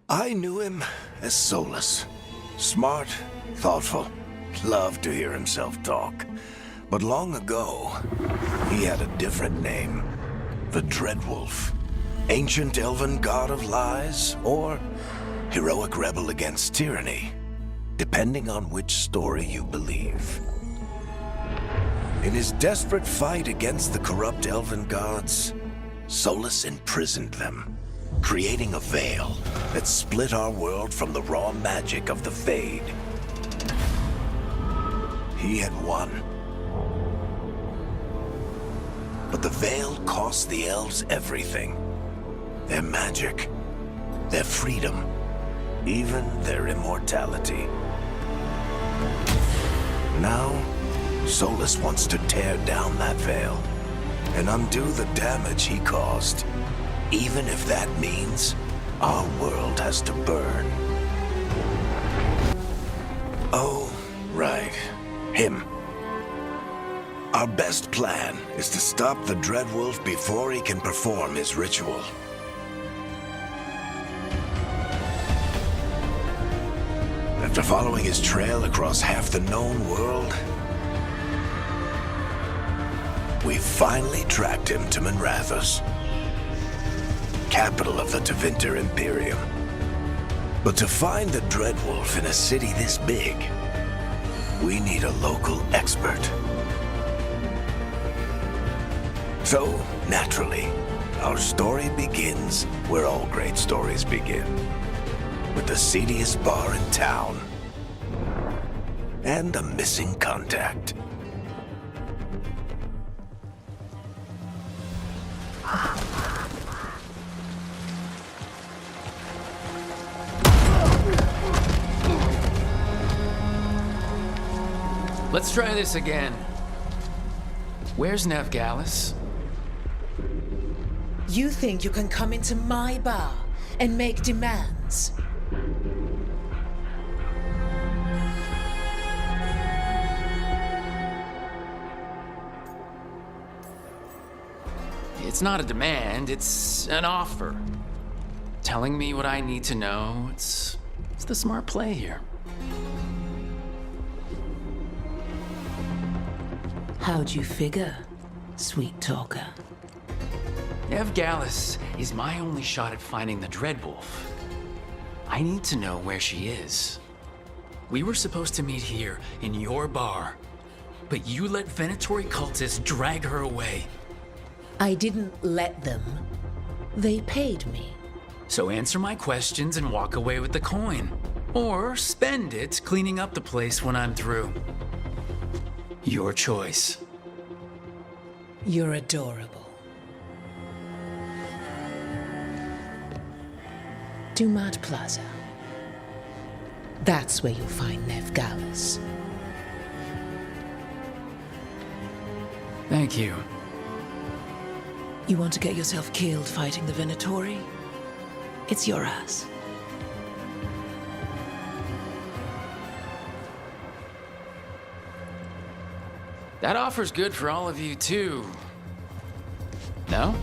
I knew him as Solus. Smart, thoughtful, loved to hear himself talk. But long ago, he had a different name. The Dreadwolf. Ancient elven god of lies, or heroic rebel against tyranny, depending on which story you believe. In his desperate fight against the corrupt elven gods, Solus imprisoned them, creating a veil that split our world from the raw magic of the Fade. He had won. But the veil cost the elves everything. Their magic, their freedom, even their immortality. Now, Solus wants to tear down that veil and undo the damage he caused, even if that means our world has to burn. Oh, right. Him. Our best plan is to stop the Dreadwolf before he can perform his ritual. After following his trail across half the known world, we finally tracked him to Minrathous, capital of the Tevinter Imperium. But to find the Dreadwolf in a city this big, we need a local expert. So, naturally, our story begins where all great stories begin. With the seediest bar in town. And a missing contact. Let's try this again. Where's Veilguard? You think you can come into my bar and make demands? It's not a demand, it's an offer. Telling me what I need to know, it's the smart play here. How'd you figure, sweet talker? Veilguard is my only shot at finding the Dreadwolf. I need to know where she is. We were supposed to meet here in your bar, but you let Venatori cultists drag her away. I didn't let them. They paid me. So answer my questions and walk away with the coin. Or spend it cleaning up the place when I'm through. Your choice. You're adorable. Dumat Plaza. That's where you'll find Veilguard. Thank you. You want to get yourself killed fighting the Venatori? It's your ass. That offer's good for all of you, too. No?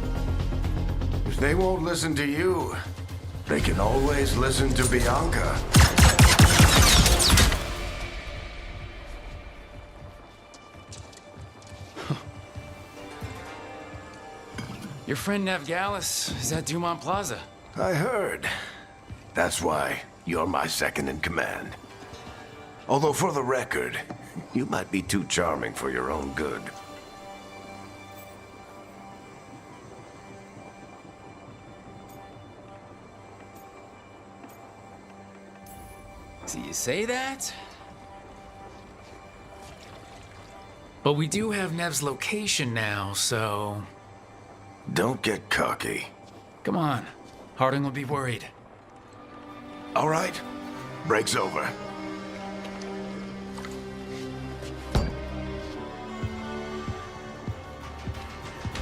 If they won't listen to you, they can always listen to Bianca. Your friend Veilguard is at Dumont Plaza. I heard. That's why you're my second in command. Although for the record, you might be too charming for your own good. So you say that? But we do have Nev's location now, so... Don't get cocky. Come on. Harding will be worried. All right. Break's over.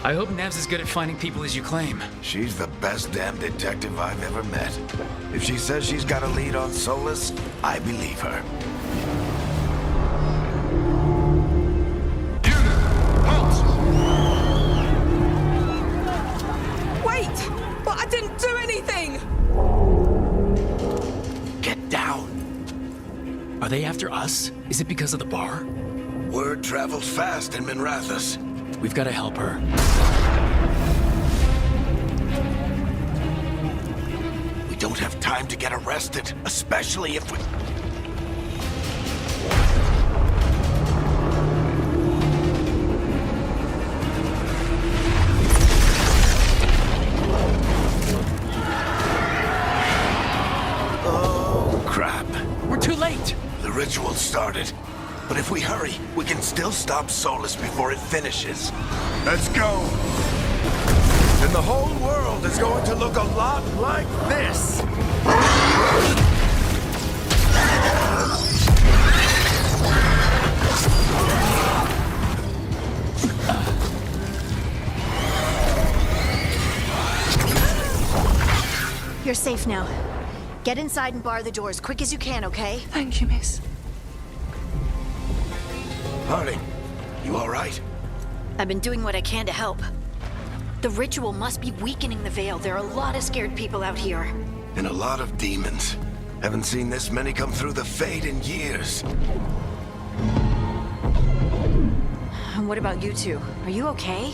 I hope Nev's as good at finding people as you claim. She's the best damn detective I've ever met. If she says she's got a lead on Solus, I believe her. Wait! But I didn't do anything! Are they after us? Is it because of the bar? Word travels fast in Minrathous. We've got to help her. We don't have time to get arrested, especially if we... Oh, crap. We're too late! The ritual started. But if we hurry, we can still stop Solus before it finishes. Let's go! And the whole world is going to look a lot like this! You're safe now. Get inside and bar the door as quick as you can, okay? Thank you, miss. Harding, you all right? I've been doing what I can to help. The ritual must be weakening the Veil. There are a lot of scared people out here. And a lot of demons. Haven't seen this many come through the Fade in years. And what about you two? Are you okay?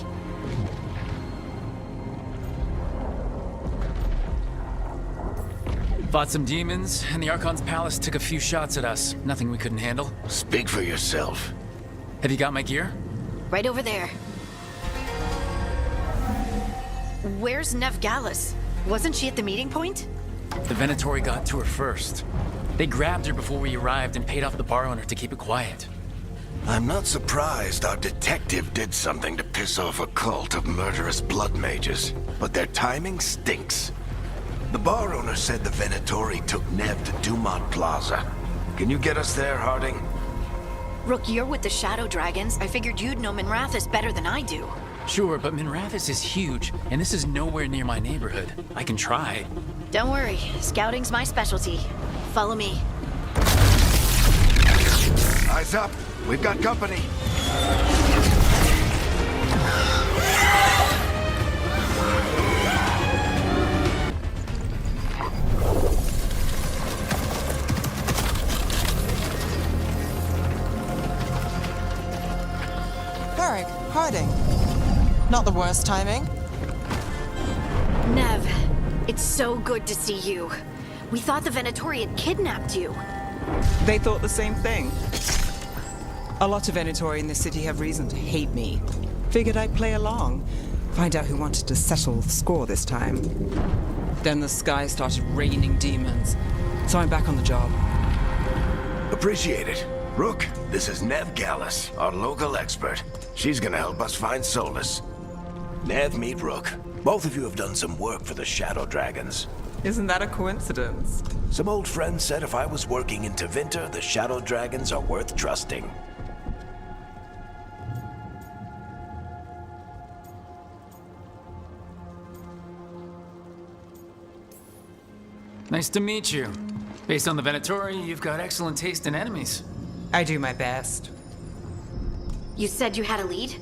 Fought some demons, and the Archon's palace took a few shots at us. Nothing we couldn't handle. Speak for yourself. Have you got my gear? Right over there. Where's Nev Gallus? Wasn't she at the meeting point? The Venatori got to her first. They grabbed her before we arrived and paid off the bar owner to keep it quiet. I'm not surprised our detective did something to piss off a cult of murderous blood mages, but their timing stinks. The bar owner said the Venatori took Nev to Dumont Plaza. Can you get us there, Harding? Rook, you're with the Shadow Dragons. I figured you'd know Minrathous better than I do. Sure, but Minrathous is huge, and this is nowhere near my neighborhood. I can try. Don't worry, scouting's my specialty. Follow me. Eyes up. We've got company. Harding. Not the worst timing. Nev, it's so good to see you. We thought the Venatori had kidnapped you. They thought the same thing. A lot of Venatori in this city have reason to hate me. Figured I'd play along. Find out who wanted to settle the score this time. Then the sky started raining demons. So I'm back on the job. Appreciate it. Rook, this is Nev Gallus, our local expert. She's gonna help us find Solus. Nev, meet Rook. Both of you have done some work for the Shadow Dragons. Isn't that a coincidence? Some old friends said if I was working in Tevinter, the Shadow Dragons are worth trusting. Nice to meet you. Based on the Venatori, you've got excellent taste in enemies. I do my best. You said you had a lead?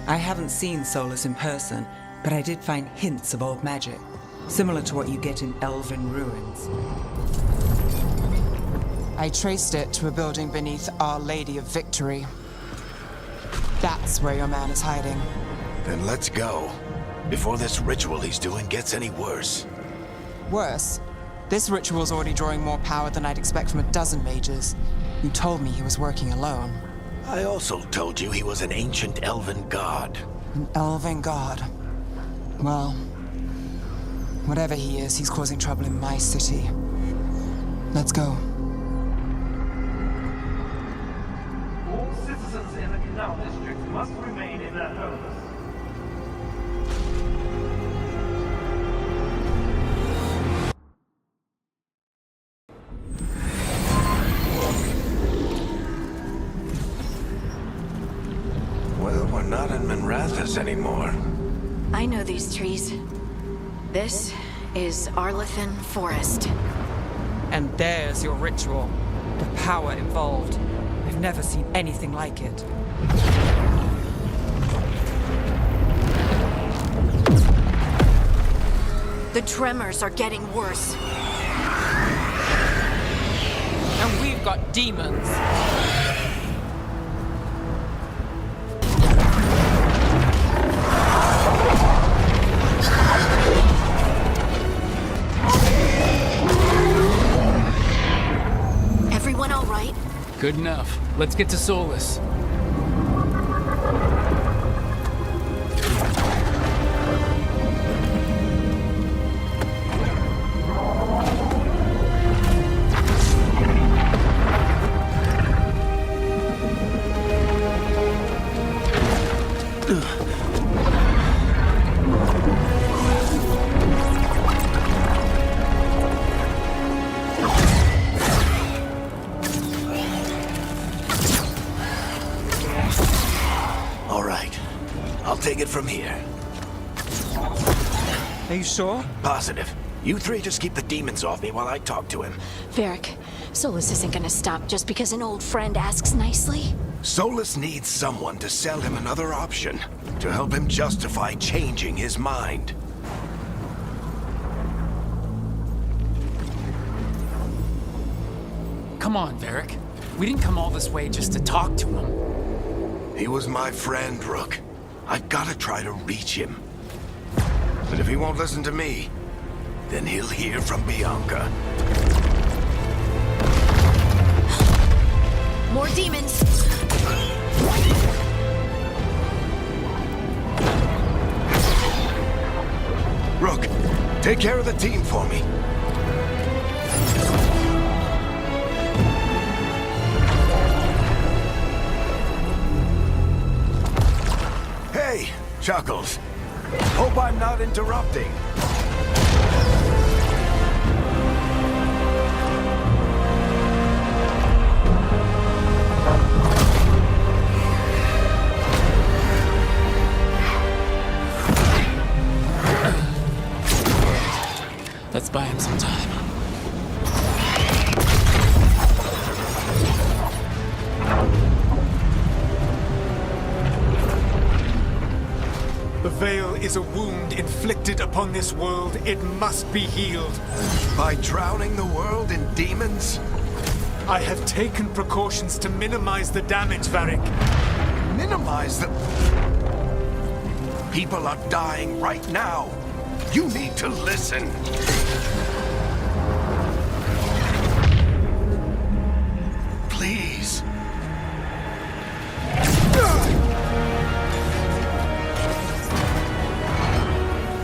I haven't seen Solus in person, but I did find hints of old magic, similar to what you get in elven ruins. I traced it to a building beneath Our Lady of Victory. That's where your man is hiding. Then let's go. Before this ritual he's doing gets any worse. Worse, this ritual's already drawing more power than I'd expect from a dozen mages. You told me he was working alone. I also told you he was an ancient elven god. An elven god. Well, whatever he is, he's causing trouble in my city. Let's go. All citizens in the Canal District must remain in their homes. Well, we're not in Minrathous anymore. I know these trees. This is Arlethan Forest. And there's your ritual. The power involved. I've never seen anything like it. The tremors are getting worse. And we've got demons. Everyone all right? Good enough. Let's get to Solus. All right. I'll take it from here. Are you sure? Positive. You three just keep the demons off me while I talk to him. Varric, Solus isn't gonna stop just because an old friend asks nicely. Solus needs someone to sell him another option, to help him justify changing his mind. Come on, Varric. We didn't come all this way just to talk to him. He was my friend, Rook. I've gotta try to reach him. But if he won't listen to me, then he'll hear from Bianca. More demons! Rook, take care of the team for me. Hey, Chuckles. Hope I'm not interrupting. Let's buy him some time. The Veil is a wound inflicted upon this world. It must be healed. By drowning the world in demons? I have taken precautions to minimize the damage, Varric. Minimize the... People are dying right now. You need to listen. Please.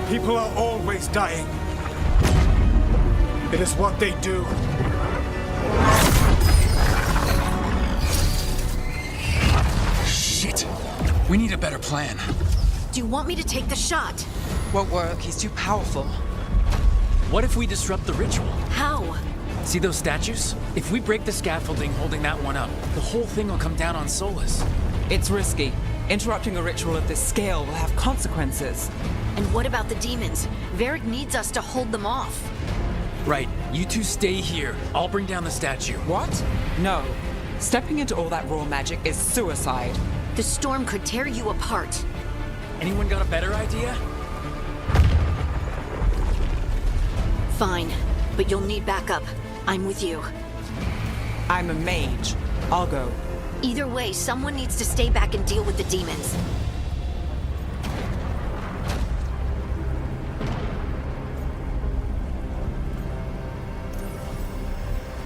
People are always dying. It is what they do. Shit. We need a better plan. Do you want me to take the shot? Won't work. He's too powerful. What if we disrupt the ritual? How? See those statues? If we break the scaffolding holding that one up, the whole thing will come down on Solus. It's risky. Interrupting a ritual of this scale will have consequences. And what about the demons? Varric needs us to hold them off. Right, you two stay here. I'll bring down the statue. What? No. Stepping into all that raw magic is suicide. The storm could tear you apart. Anyone got a better idea? Fine, but you'll need backup. I'm with you. I'm a mage. I'll go. Either way, someone needs to stay back and deal with the demons.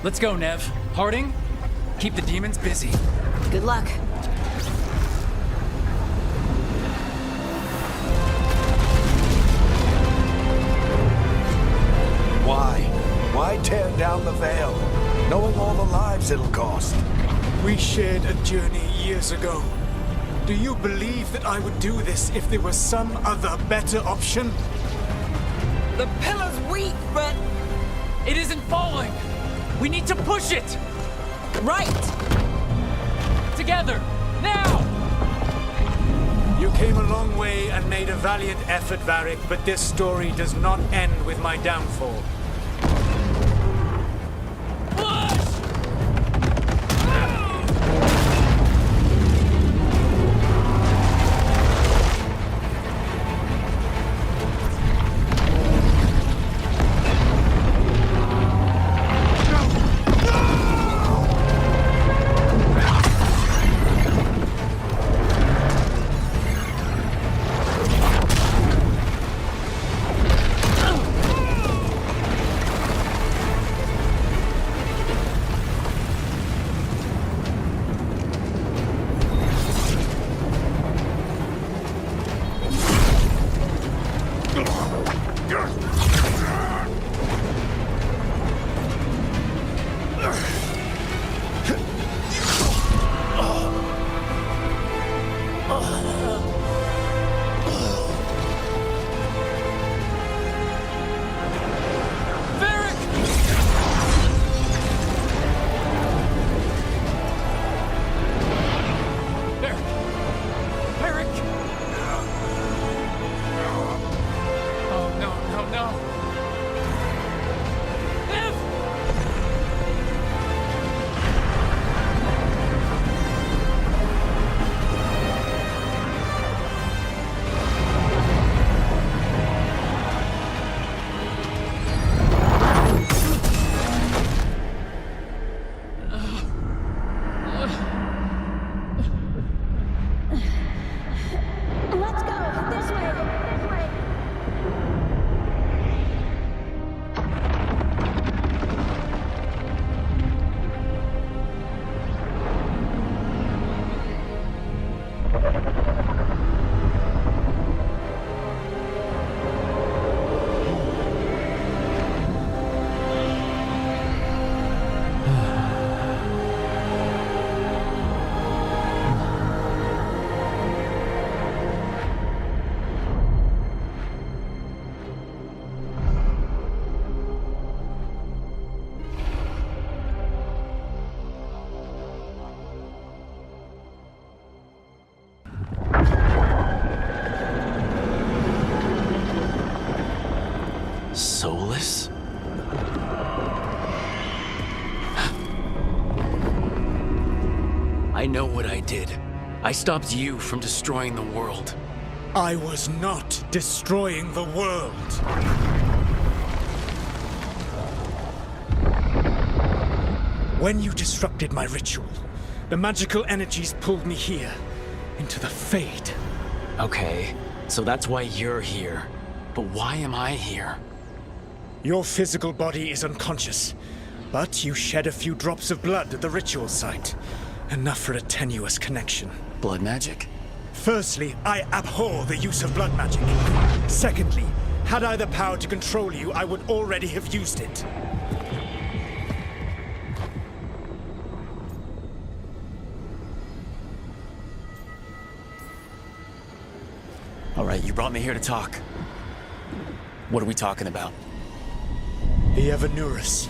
Let's go, Nev. Harding, keep the demons busy. Good luck. Why? Why tear down the Veil, knowing all the lives it'll cost? We shared a journey years ago. Do you believe that I would do this if there was some other better option? The pillar's weak, but... It isn't falling! We need to push it! Right! Together! Now! You came a long way and made a valiant effort, Varric, but this story does not end with my downfall. Push! did. I stopped you from destroying the world. I was not destroying the world. When you disrupted my ritual, the magical energies pulled me here, into the Fade. Okay, so that's why you're here. But why am I here? Your physical body is unconscious, but you shed a few drops of blood at the ritual site. Enough for a tenuous connection. Blood magic? Firstly, I abhor the use of blood magic. Secondly, had I the power to control you, I would already have used it. All right, you brought me here to talk. What are we talking about? The Evanurus,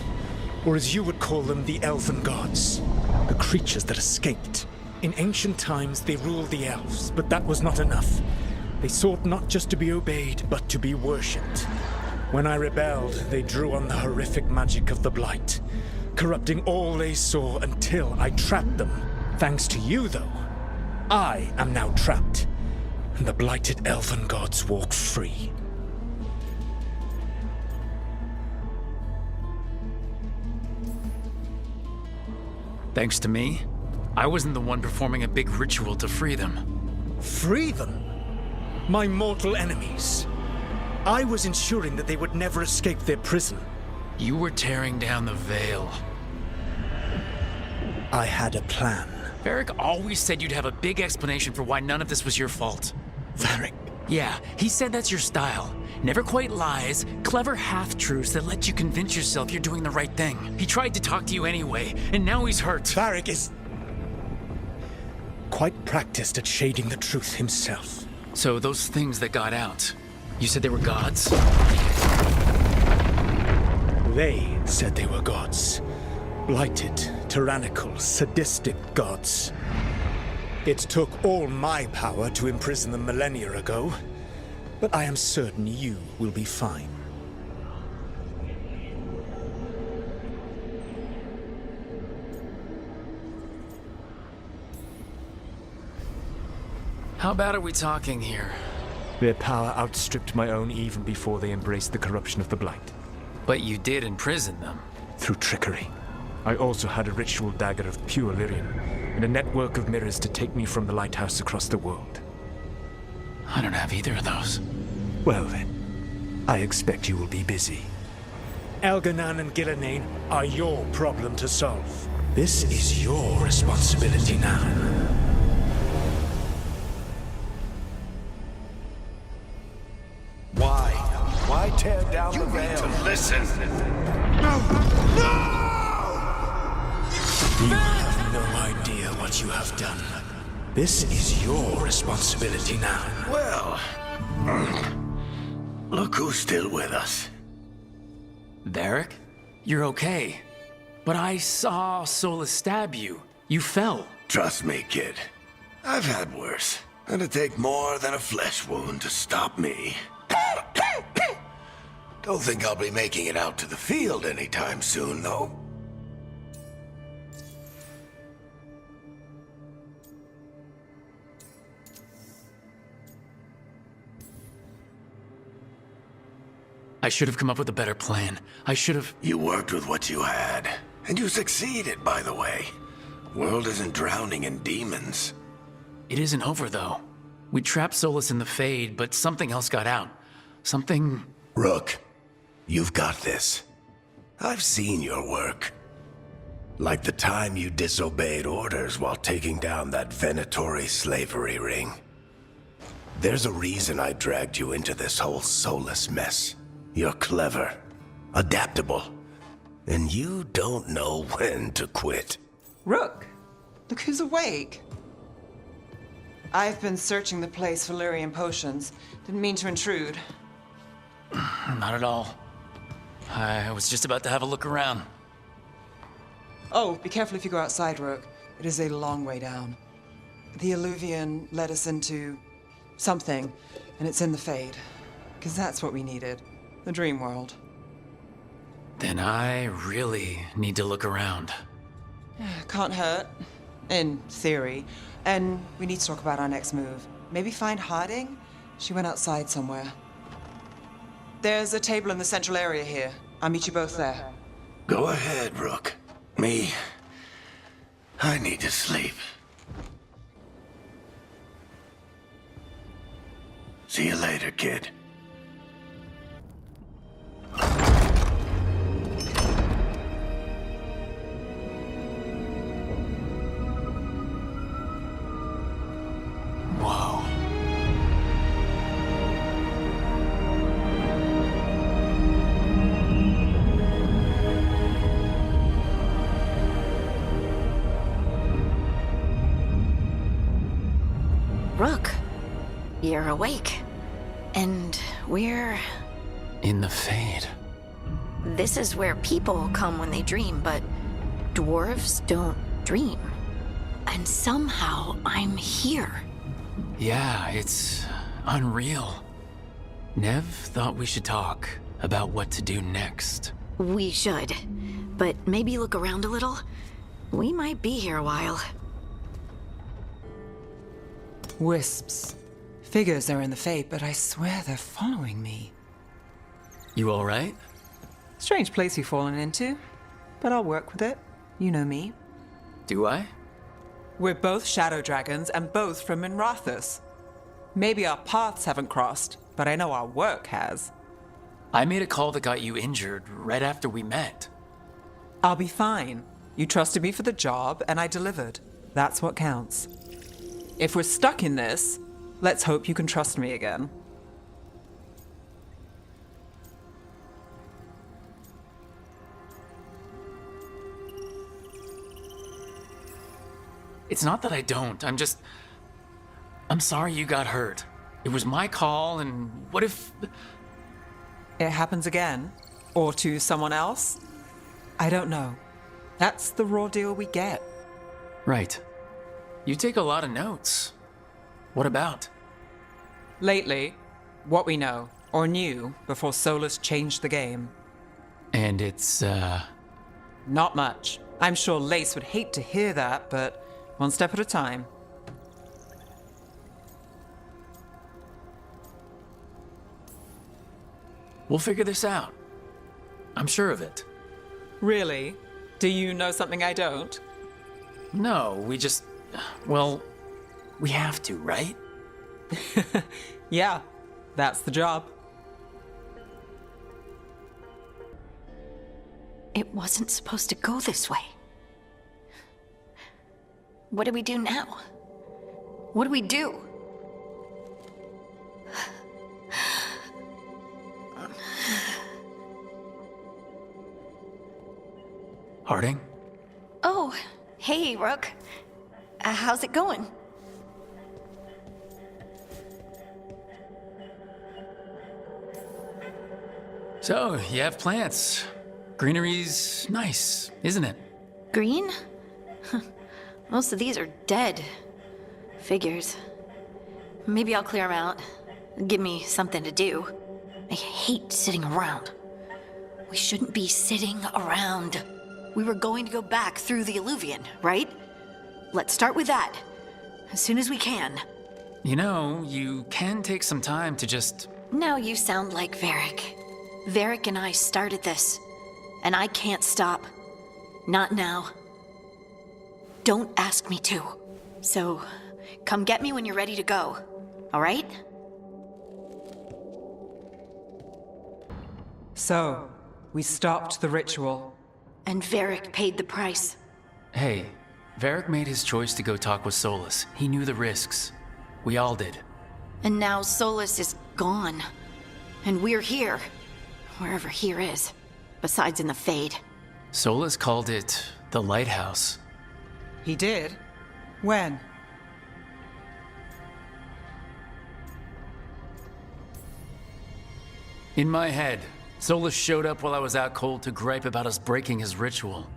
or as you would call them, the Elven Gods. The creatures that escaped. In ancient times, they ruled the elves, but that was not enough. They sought not just to be obeyed, but to be worshipped. When I rebelled, they drew on the horrific magic of the Blight, corrupting all they saw until I trapped them. Thanks to you, though, I am now trapped, and the blighted Elven Gods walk free. Thanks to me, I wasn't the one performing a big ritual to free them. Free them? My mortal enemies. I was ensuring that they would never escape their prison. You were tearing down the Veil. I had a plan. Varric always said you'd have a big explanation for why none of this was your fault. Varric. Yeah, he said that's your style. Never quite lies, clever half-truths that let you convince yourself you're doing the right thing. He tried to talk to you anyway, and now he's hurt. Varric is quite practiced at shading the truth himself. So those things that got out, you said they were gods? They said they were gods. Blighted, tyrannical, sadistic gods. It took all my power to imprison them millennia ago, but I am certain you will be fine. How bad are we talking here? Their power outstripped my own even before they embraced the corruption of the Blight. But you did imprison them. Through trickery. I also had a ritual dagger of pure lyrium, and a network of mirrors to take me from the lighthouse across the world. I don't have either of those. Well then, I expect you will be busy. Elganan and Gillenane are your problem to solve. This is your responsibility now. Why tear down the veil? To listen. You have no idea what you have done. This is your responsibility now. Well, look who's still with us. Varric? You're okay. But I saw Solus stab you. You fell. Trust me, kid. I've had worse. It'd take more than a flesh wound to stop me. Don't think I'll be making it out to the field anytime soon, though. I should have come up with a better plan. I should have... You worked with what you had. And you succeeded, by the way. World isn't drowning in demons. It isn't over, though. We trapped Solus in the Fade, but something else got out. Something... Rook, you've got this. I've seen your work. Like the time you disobeyed orders while taking down that Venatori slavery ring. There's a reason I dragged you into this whole Solus mess. You're clever, adaptable, and you don't know when to quit. Rook, look who's awake. I've been searching the place for lyrium potions. Didn't mean to intrude. Not at all. I was just about to have a look around. Oh, be careful if you go outside, Rook. It is a long way down. The Illuvian led us into something, and it's in the Fade. Because that's what we needed. The dream world. Then I really need to look around. Can't hurt. In theory. And we need to talk about our next move. Maybe find Harding? She went outside somewhere. There's a table in the central area here. I'll meet you both there. Go ahead, Rook. Me, I need to sleep. See you later, kid. Whoa. Rook, you're awake. And we're... In the Fade. This is where people come when they dream, but dwarves don't dream. And somehow I'm here. Yeah, it's unreal. Nev thought we should talk about what to do next. We should. But maybe look around a little. We might be here a while. Wisps. Figures are in the Fade, but I swear they're following me. You all right? Strange place you've fallen into, but I'll work with it. You know me. Do I? We're both shadow dragons and both from Minrathous. Maybe our paths haven't crossed, but I know our work has. I made a call that got you injured right after we met. I'll be fine. You trusted me for the job, and I delivered. That's what counts. If we're stuck in this, let's hope you can trust me again. It's not that I don't, I'm sorry you got hurt. It was my call, and what if... It happens again? Or to someone else? I don't know. That's the raw deal we get. Right. You take a lot of notes. What about? Lately, what we know, or knew, before Solus changed the game. And it's, Not much. I'm sure Lace would hate to hear that, but one step at a time. We'll figure this out. I'm sure of it. Really? Do you know something I don't? No, well, we have to, right? Yeah, that's the job. It wasn't supposed to go this way. What do we do now? What do we do? Harding? Oh, hey, Rook. How's it going? So, you have plants. Greenery's nice, isn't it? Green? Most of these are dead. Figures. Maybe I'll clear them out. Give me something to do. I hate sitting around. We shouldn't be sitting around. We were going to go back through the Alluvion, right? Let's start with that. As soon as we can. You know, you can take some time to just... Now you sound like Varric. Varric and I started this. And I can't stop. Not now. Don't ask me to. So, come get me when you're ready to go. All right? So, we stopped the ritual. And Varric paid the price. Hey, Varric made his choice to go talk with Solus. He knew the risks. We all did. And now Solus is gone. And we're here. Wherever here is. Besides in the Fade. Solus called it the Lighthouse. He did? When? In my head, Solus showed up while I was out cold to gripe about us breaking his ritual.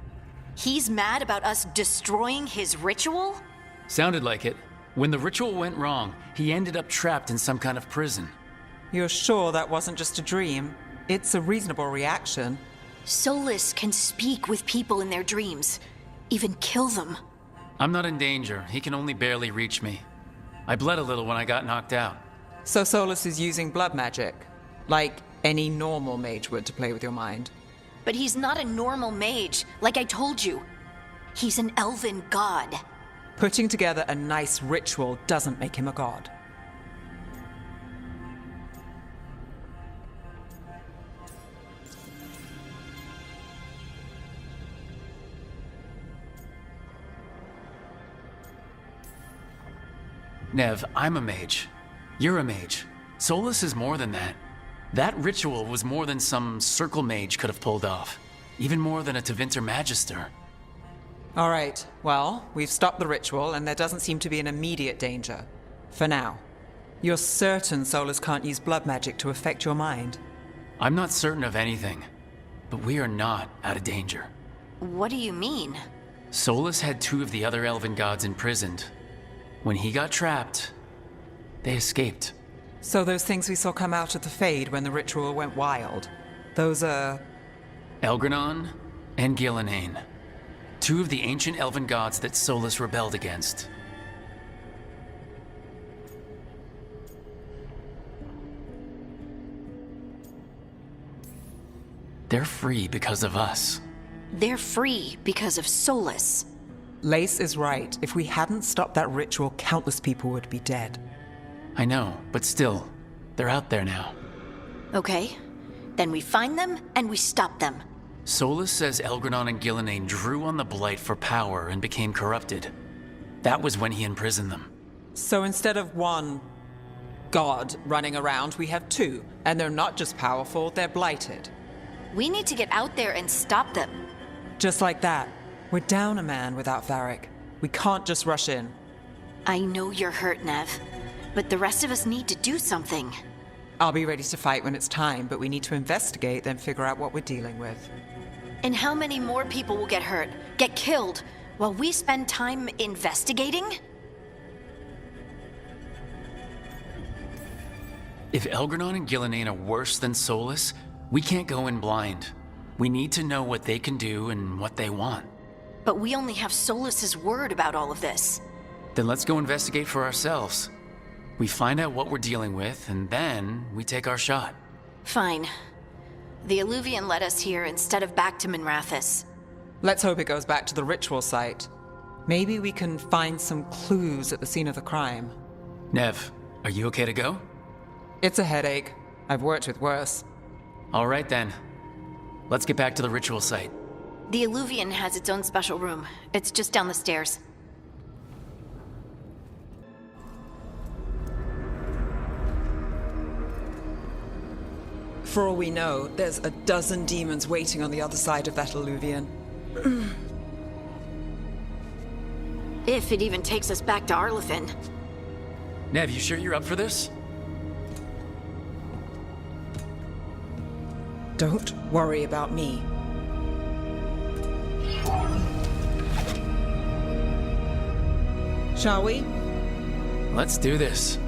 He's mad about us destroying his ritual? Sounded like it. When the ritual went wrong, he ended up trapped in some kind of prison. You're sure that wasn't just a dream? It's a reasonable reaction. Solus can speak with people in their dreams. Even kill them. I'm not in danger. He can only barely reach me. I bled a little when I got knocked out. So Solus is using blood magic, like any normal mage would to play with your mind. But he's not a normal mage, like I told you. He's an elven god. Putting together a nice ritual doesn't make him a god. Nev, I'm a mage. You're a mage. Solus is more than that. That ritual was more than some circle mage could have pulled off. Even more than a Tevinter Magister. All right, well, we've stopped the ritual, and there doesn't seem to be an immediate danger. For now. You're certain Solus can't use blood magic to affect your mind? I'm not certain of anything, but we are not out of danger. What do you mean? Solus had 2 of the other elven gods imprisoned. When he got trapped, they escaped. So those things we saw come out of the Fade when the ritual went wild, those are... Elgranon and Gillenane. 2 of the ancient elven gods that Solus rebelled against. They're free because of us. They're free because of Solus. Lace is right. If we hadn't stopped that ritual, countless people would be dead. I know, but still, they're out there now. Okay, then we find them and we stop them. Solus says Elgranon and Gillenane drew on the Blight for power and became corrupted. That was when he imprisoned them. So instead of one god running around, we have 2. And they're not just powerful, they're blighted. We need to get out there and stop them. Just like that. We're down a man without Varric. We can't just rush in. I know you're hurt, Nev, but the rest of us need to do something. I'll be ready to fight when it's time, but we need to investigate, then figure out what we're dealing with. And how many more people will get hurt, get killed, while we spend time investigating? If Elgranon and Gillenane are worse than Solus, we can't go in blind. We need to know what they can do and what they want. But we only have Solus's word about all of this. Then let's go investigate for ourselves. We find out what we're dealing with, and then we take our shot. Fine. The Alluvian led us here instead of back to Minrathous. Let's hope it goes back to the ritual site. Maybe we can find some clues at the scene of the crime. Nev, are you okay to go? It's a headache. I've worked with worse. All right then. Let's get back to the ritual site. The Alluvian has its own special room. It's just down the stairs. For all we know, there's a dozen demons waiting on the other side of that Alluvian. If it even takes us back to Arlefin. Nev, you sure you're up for this? Don't worry about me. Shall we? Let's do this.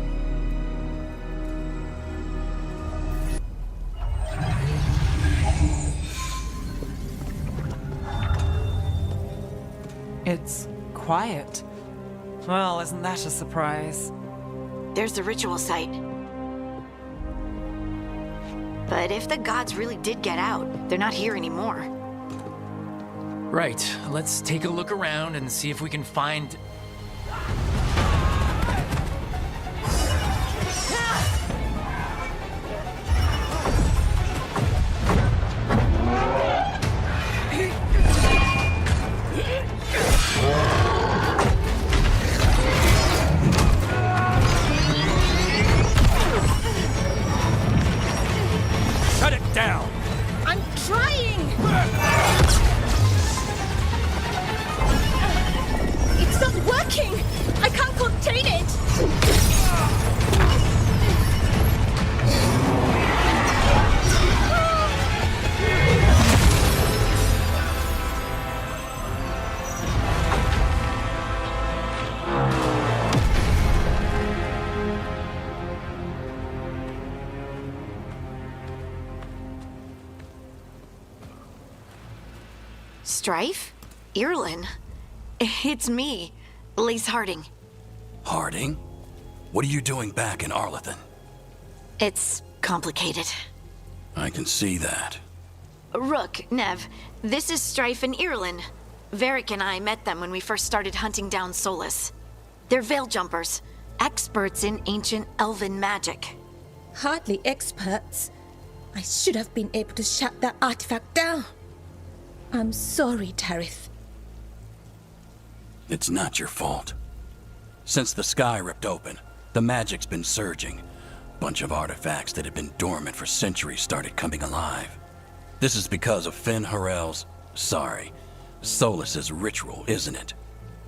It's quiet. Well, isn't that a surprise? There's the ritual site. But if the gods really did get out, they're not here anymore. Right, let's take a look around and see if we can find... Shut it down! I'm trying! It's not working! I can't contain it! Strife? Irlin? It's me, Lace Harding. Harding? What are you doing back in Arlethan? It's complicated. I can see that. Rook, Nev, this is Strife and Irlin. Varric and I met them when we first started hunting down Solus. They're veil jumpers, experts in ancient elven magic. Hardly experts. I should have been able to shut that artifact down. I'm sorry, Tarith. It's not your fault. Since the sky ripped open, the magic's been surging. Bunch of artifacts that had been dormant for centuries started coming alive. This is because of Finn Harel's, Solus's ritual, isn't it?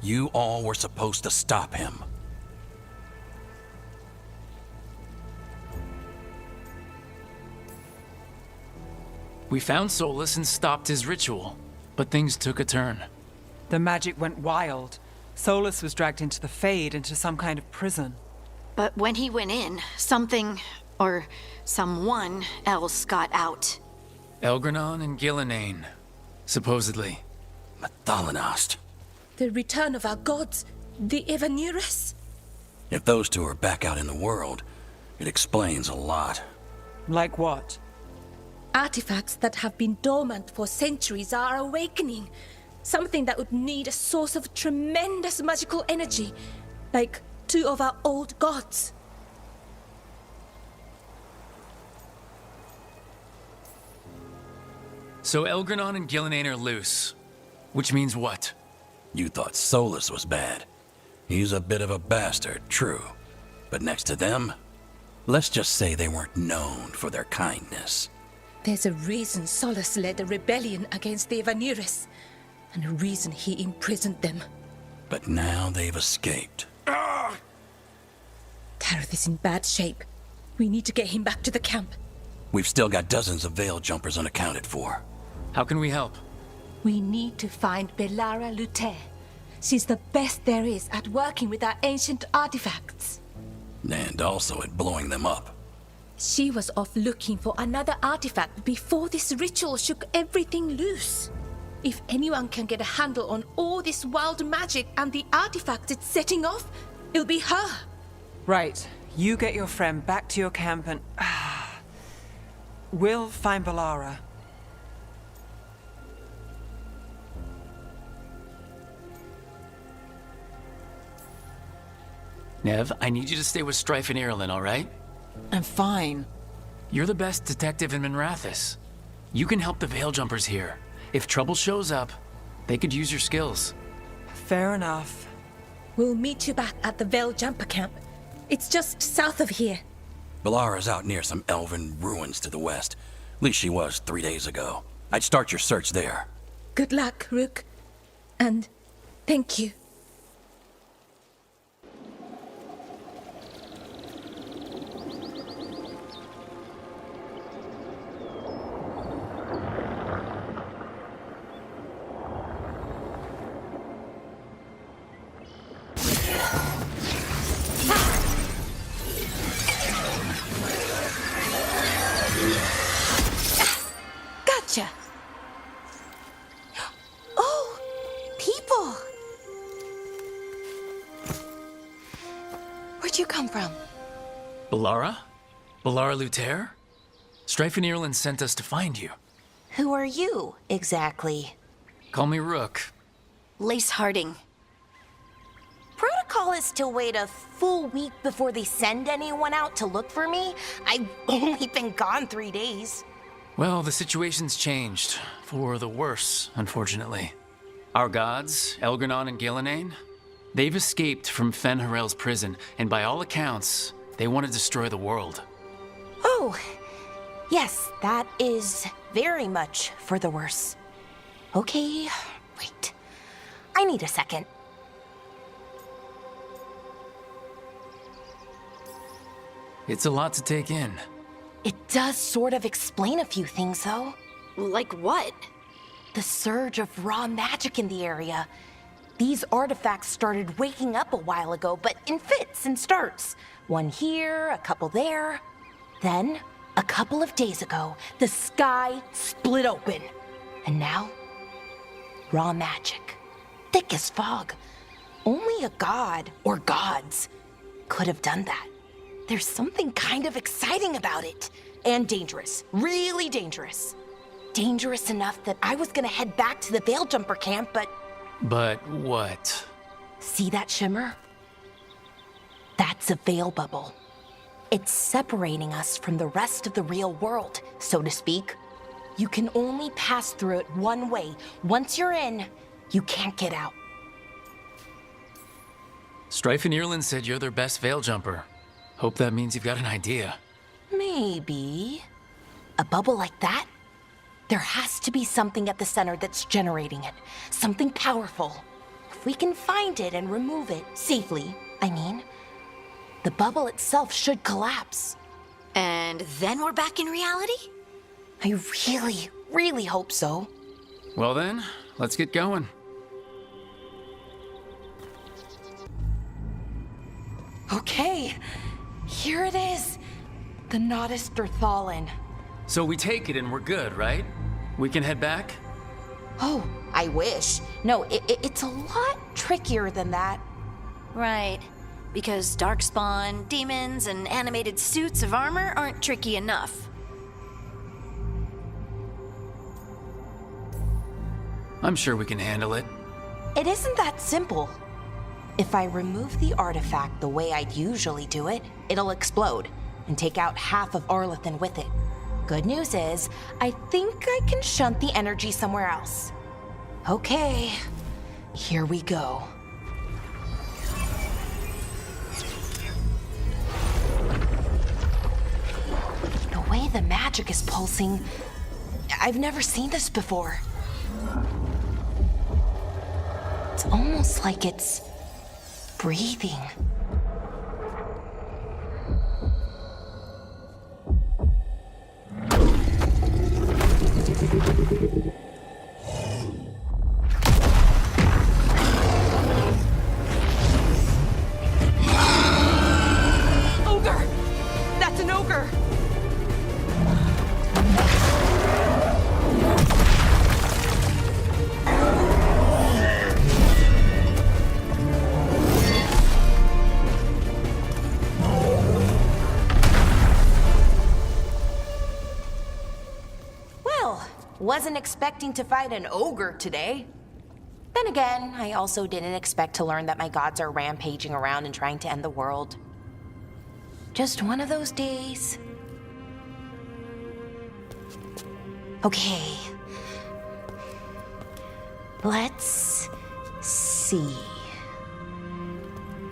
You all were supposed to stop him. We found Solus and stopped his ritual, but things took a turn. The magic went wild. Solus was dragged into the Fade, into some kind of prison. But when he went in, something, or someone else got out. Elgranon and Gillenane, supposedly. Mathalanost. The return of our gods, the Evanurus. If those two are back out in the world, it explains a lot. Like what? Artifacts that have been dormant for centuries are awakening. Something that would need a source of tremendous magical energy, like two of our old gods. So Elgranon and Gillenane are loose. Which means what? You thought Solus was bad. He's a bit of a bastard, true. But next to them, let's just say they weren't known for their kindness. There's a reason Solus led a rebellion against the Evanurus, and a reason he imprisoned them. But now they've escaped. Tarith is in bad shape. We need to get him back to the camp. We've still got dozens of veil jumpers unaccounted for. How can we help? We need to find Belara Luther. She's the best there is at working with our ancient artifacts. And also at blowing them up. She was off looking for another artifact before this ritual shook everything loose. If anyone can get a handle on all this wild magic and the artifacts it's setting off, it'll be her. Right. You get your friend back to your camp and... we'll find Belara. Nev, I need you to stay with Strife and Irlin, all right? I'm fine. You're the best detective in Minrathous. You can help the veil jumpers here. If trouble shows up, they could use your skills. Fair enough. We'll meet you back at the Veil Jumper camp. It's just south of here. Belara's out near some elven ruins to the west. At least she was 3 days ago. I'd start your search there. Good luck, Rook. And thank you. Gotcha. Oh, people. Where'd you come from? Belara? Belara Luther? Strife and Irlin sent us to find you. Who are you, exactly? Call me Rook. Lace Harding. Protocol is to wait a full week before they send anyone out to look for me. I've only been gone 3 days. Well, the situation's changed. For the worse, unfortunately. Our gods, Elgranon and Gillenane, they've escaped from Fen Harel's prison, and by all accounts, they want to destroy the world. Oh, yes, that is very much for the worse. Okay, wait. I need a second. It's a lot to take in. It does sort of explain a few things, though. Like what? The surge of raw magic in the area. These artifacts started waking up a while ago, but in fits and starts. One here, a couple there. Then, a couple of days ago, the sky split open. And now, raw magic. thick as fog. Only a god, or gods, could have done that. There's something kind of exciting about it. And dangerous. Really dangerous. Dangerous enough that I was gonna head back to the Veilgjumper camp, but... But what? See that shimmer? That's a veil bubble. It's separating us from the rest of the real world, so to speak. You can only pass through it one way. Once you're in, you can't get out. Strife and Ireland said you're their best veil jumper. Hope that means you've got an idea. Maybe. A bubble like that? There has to be something at the center that's generating it. Something powerful. If we can find it and remove it, safely, I mean, the bubble itself should collapse. And then we're back in reality? I really, really hope so. Well then, let's get going. Okay, here it is. The Nodus Derthalin. So we take it and we're good, right? We can head back? Oh, I wish. No, it's a lot trickier than that. Right. Because darkspawn, demons, and animated suits of armor aren't tricky enough. I'm sure we can handle it. It isn't that simple. If I remove the artifact the way I'd usually do it, it'll explode and take out half of Arlethan with it. Good news is, I think I can shunt the energy somewhere else. Okay, here we go. The way the magic is pulsing, I've never seen this before. It's almost like it's breathing. Ogre! That's an ogre! Wasn't expecting to fight an ogre today. Then again, I also didn't expect to learn that my gods are rampaging around and trying to end the world. Just one of those days. Okay. Let's see.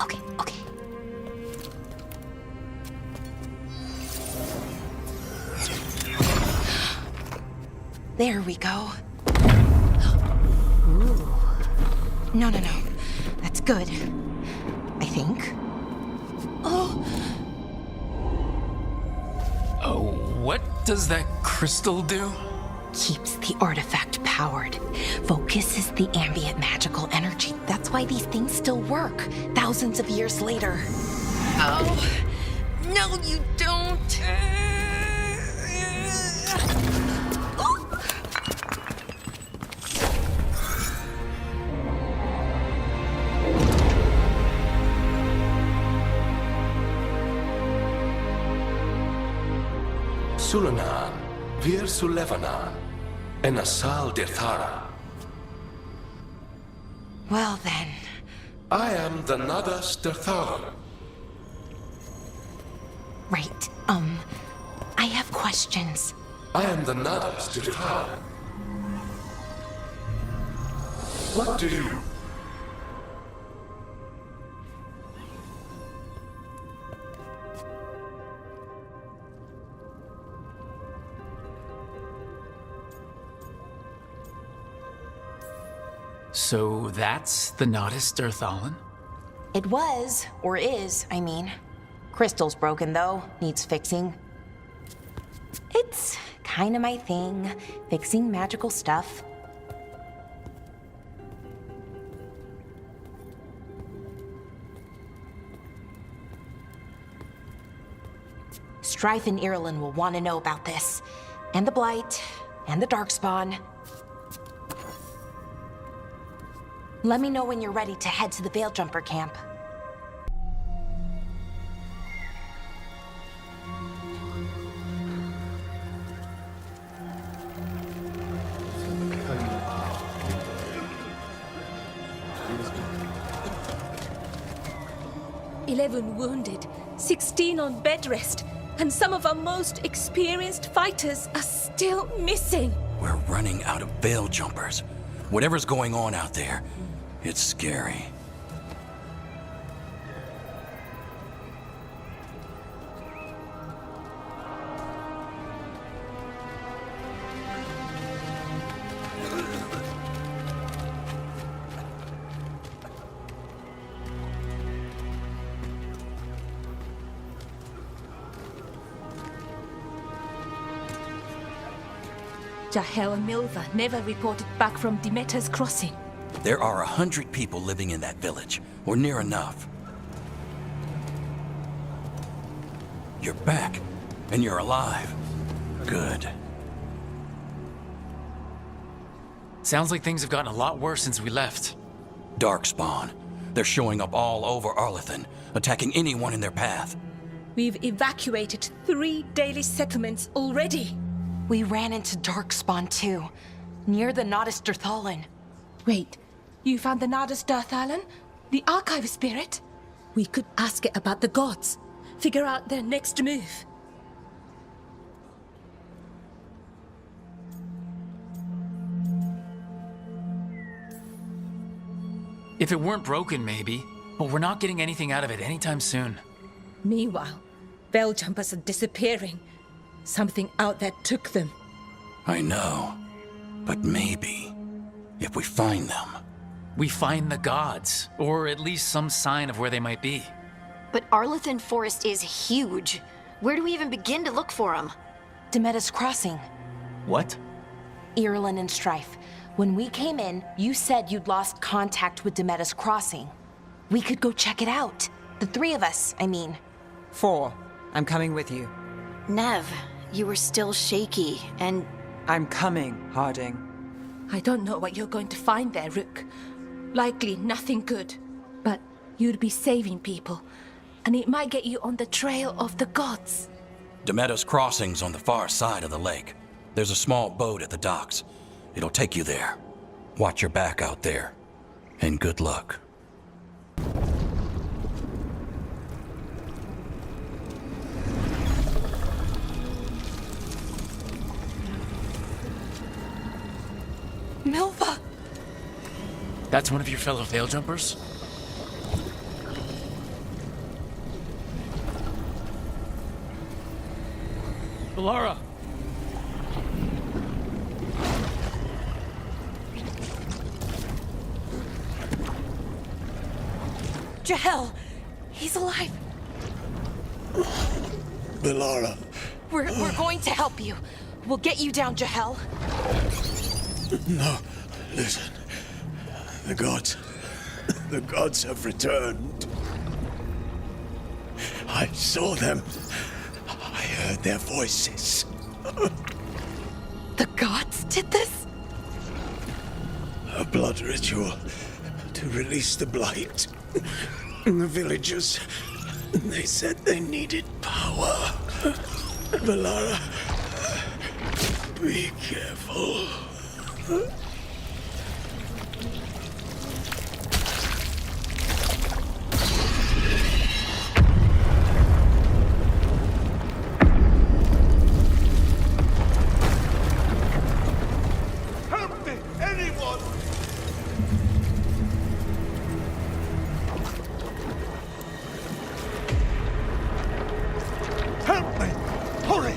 Okay. There we go. Ooh. No. That's good. I think. Oh, what does that crystal do? keeps the artifact powered. Focuses the ambient magical energy. That's why these things still work, thousands of years later. Oh, no, you don't. Sulanan, Vir Sulevanan, and Asal Dirthara. Well then. I am the Nadas Dirthara. Right, I have questions. I am the Nadas Dirthara. What do you... So that's the Nodus Dirthalin? It was, or is, I mean. Crystal's broken though, needs fixing. It's kinda my thing, fixing magical stuff. Strife and Ireland will want to know about this. And the Blight, and the Darkspawn. Let me know when you're ready to head to the Veil Jumper camp. "11 wounded, 16 on bed rest, and some of our most experienced fighters are still missing." We're running out of Veil Jumpers. Whatever's going on out there, it's scary. Jahel and Milva never reported back from Demeter's crossing. There are 100 people living in that village, or near enough. You're back, and you're alive. Good. Sounds like things have gotten a lot worse since we left. Darkspawn. They're showing up all over Arlethan, attacking anyone in their path. We've evacuated 3 daily settlements already. We ran into Darkspawn too, near the Nodus Dirthalan. Wait, you found the Nodus Dirthalan? The Archive Spirit? We could ask it about the gods. Figure out their next move. If it weren't broken, maybe. But we're not getting anything out of it anytime soon. Meanwhile, Veil Jumpers are disappearing. Something out there took them. I know. But maybe, if we find them... We find the gods, or at least some sign of where they might be. But Arlethan Forest is huge. Where do we even begin to look for them? Demeter's Crossing. What? Irulan and Strife. When we came in, you said you'd lost contact with Demeter's Crossing. We could go check it out. The 3 of us, I mean. 4. I'm coming with you. Nev, you were still shaky, and... I'm coming, Harding. I don't know what you're going to find there, Rook. Likely nothing good. But you'd be saving people, and it might get you on the trail of the gods. Demeter's Crossing's on the far side of the lake. There's a small boat at the docks. It'll take you there. Watch your back out there. And good luck. Milva! That's one of your fellow Veil Jumpers? Valara! Jahel! He's alive! Valara. We're going to help you. We'll get you down, Jahel. No, listen. The gods have returned. I saw them. I heard their voices. The gods did this? A blood ritual to release the blight. The villagers, they said they needed power. Valara, be careful. Help me, anyone! Help me! Hurry!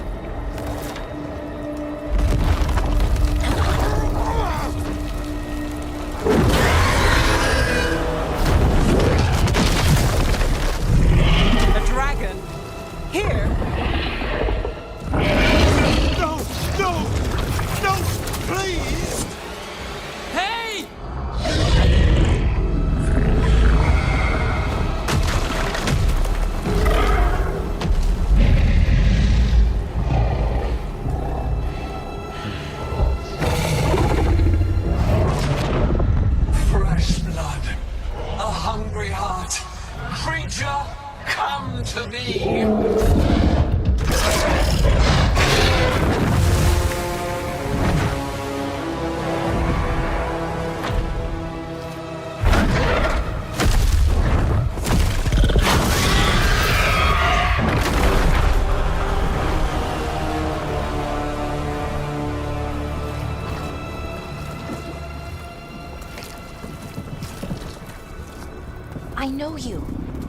I know you.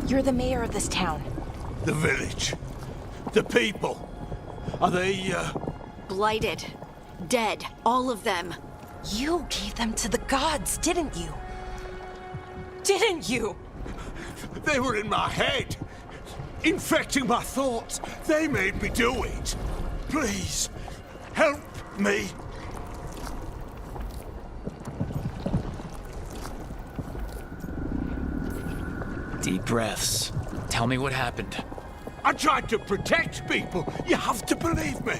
You're the mayor of this town. The village. The people. Are they, Blighted. Dead. All of them. You gave them to the gods, didn't you? Didn't you? They were in my head. Infecting my thoughts. They made me do it. Please, help me. Deep breaths. Tell me what happened. I tried to protect people. You have to believe me.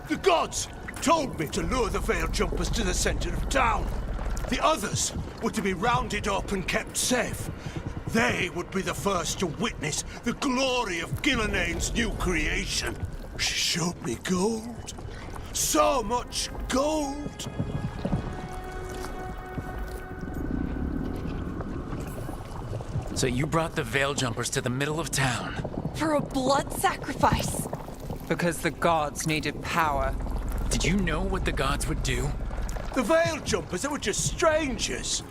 The gods told me to lure the Veil Jumpers to the center of town. The others were to be rounded up and kept safe. They would be the first to witness the glory of Gilnenane's new creation. She showed me gold. So much gold. So you brought the Veil Jumpers to the middle of town. For a blood sacrifice. Because the gods needed power. Did you know what the gods would do? The Veil Jumpers, they were just strangers.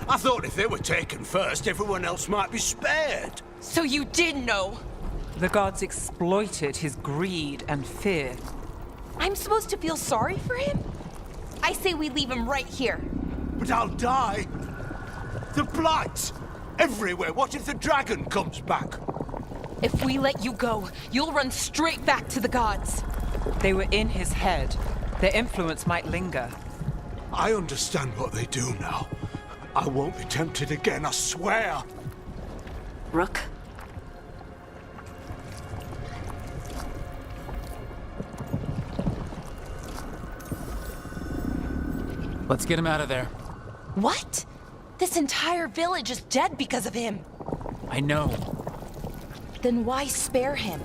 I thought if they were taken first, everyone else might be spared. So you did know? The gods exploited his greed and fear. I'm supposed to feel sorry for him? I say we leave him right here. But I'll die. The blight! Everywhere. What if the dragon comes back? If we let you go, you'll run straight back to the gods. They were in his head. Their influence might linger. I understand what they do now. I won't be tempted again, I swear. Rook? Let's get him out of there. What? This entire village is dead because of him. I know. Then why spare him?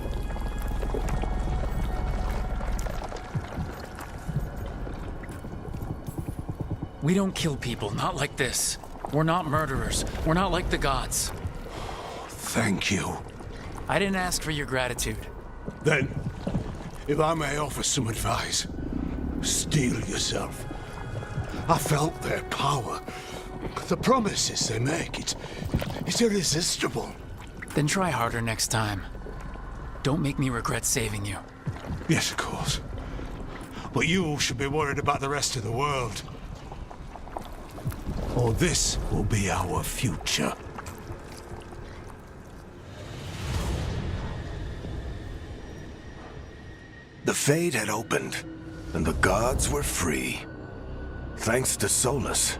We don't kill people, not like this. We're not murderers. We're not like the gods. Thank you. I didn't ask for your gratitude. Then, if I may offer some advice, steel yourself. I felt their power. The promises they make, it's irresistible. Then try harder next time. Don't make me regret saving you. Yes, of course. But you should be worried about the rest of the world. Or this will be our future. The Fade had opened, and the gods were free. Thanks to Solus,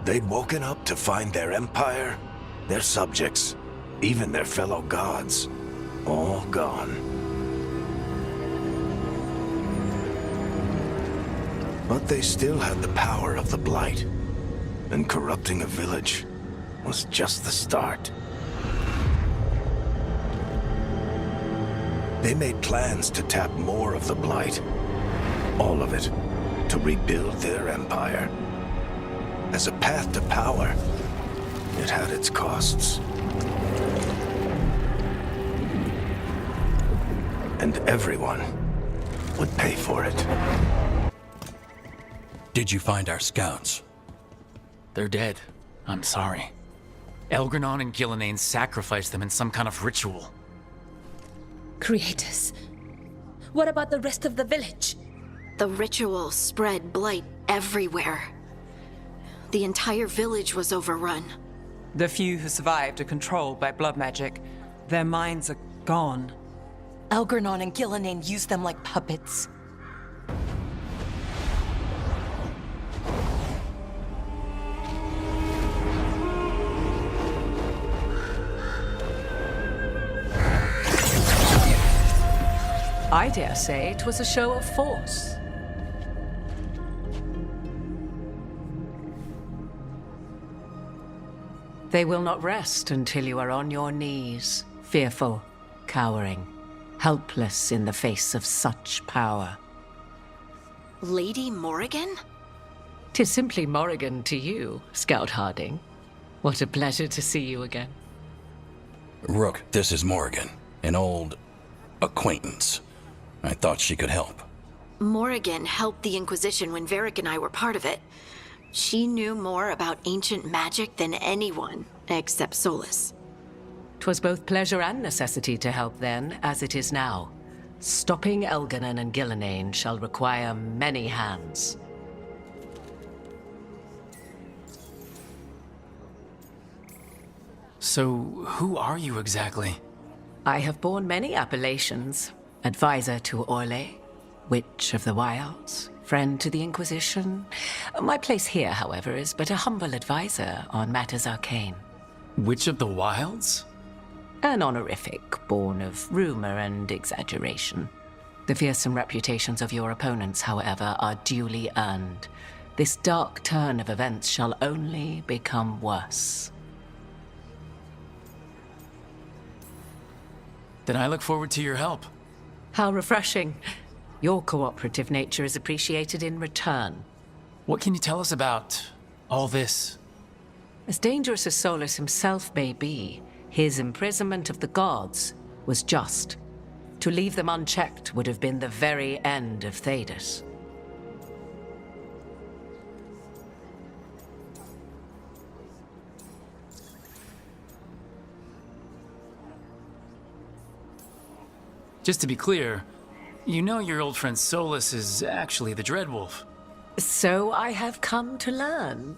they'd woken up to find their empire, their subjects, even their fellow gods, all gone. But they still had the power of the Blight, and corrupting a village was just the start. They made plans to tap more of the Blight, all of it, to rebuild their empire. As a path to power, it had its costs. And everyone would pay for it. Did you find our scouts? They're dead. I'm sorry. Elgranon and Gillenane sacrificed them in some kind of ritual. Creators. What about the rest of the village? The ritual spread blight everywhere. The entire village was overrun. The few who survived are controlled by blood magic. Their minds are gone. Elgranon and Gillenane used them like puppets. I dare say it was a show of force. They will not rest until you are on your knees, fearful, cowering, helpless in the face of such power. Lady Morrigan? 'Tis simply Morrigan to you, Scout Harding. What a pleasure to see you again. Rook, this is Morrigan, an old acquaintance. I thought she could help. Morrigan helped the Inquisition when Varric and I were part of it. She knew more about ancient magic than anyone, except Solus. 'Twas both pleasure and necessity to help then, as it is now. Stopping Elganon and Gillenane shall require many hands. So, who are you exactly? I have borne many appellations. Advisor to Orle, Witch of the Wilds, friend to the Inquisition. My place here, however, is but a humble advisor on matters arcane. Witch of the Wilds? An honorific born of rumor and exaggeration. The fearsome reputations of your opponents, however, are duly earned. This dark turn of events shall only become worse. Then I look forward to your help. How refreshing. Your cooperative nature is appreciated in return. What can you tell us about all this? As dangerous as Solus himself may be, his imprisonment of the gods was just. To leave them unchecked would have been the very end of Thedas. Just to be clear, you know your old friend Solus is actually the Dreadwolf. So I have come to learn.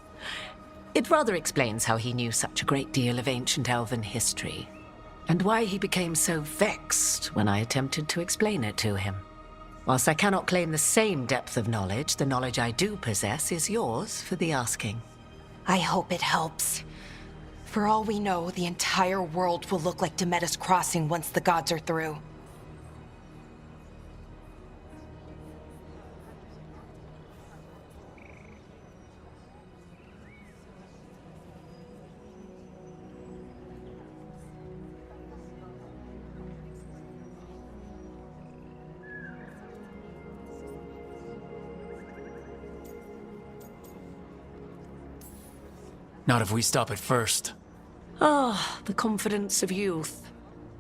It rather explains how he knew such a great deal of ancient elven history, and why he became so vexed when I attempted to explain it to him. Whilst I cannot claim the same depth of knowledge, the knowledge I do possess is yours for the asking. I hope it helps. For all we know, the entire world will look like Demetus Crossing once the gods are through. Not if we stop it first. Ah, the confidence of youth.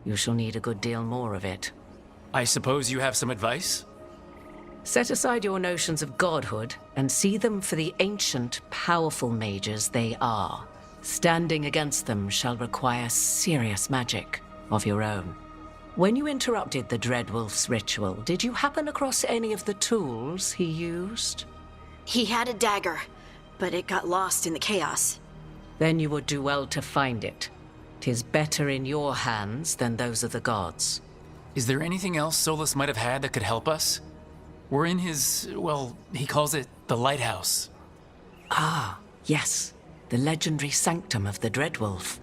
You shall need a good deal more of it. I suppose you have some advice? Set aside your notions of godhood and see them for the ancient, powerful mages they are. Standing against them shall require serious magic of your own. When you interrupted the Dreadwolf's ritual, did you happen across any of the tools he used? He had a dagger, but it got lost in the chaos. Then you would do well to find it. 'Tis better in your hands than those of the gods. Is there anything else Solus might have had that could help us? We're in his, well, he calls it the lighthouse. Ah, yes. The legendary sanctum of the Dreadwolf.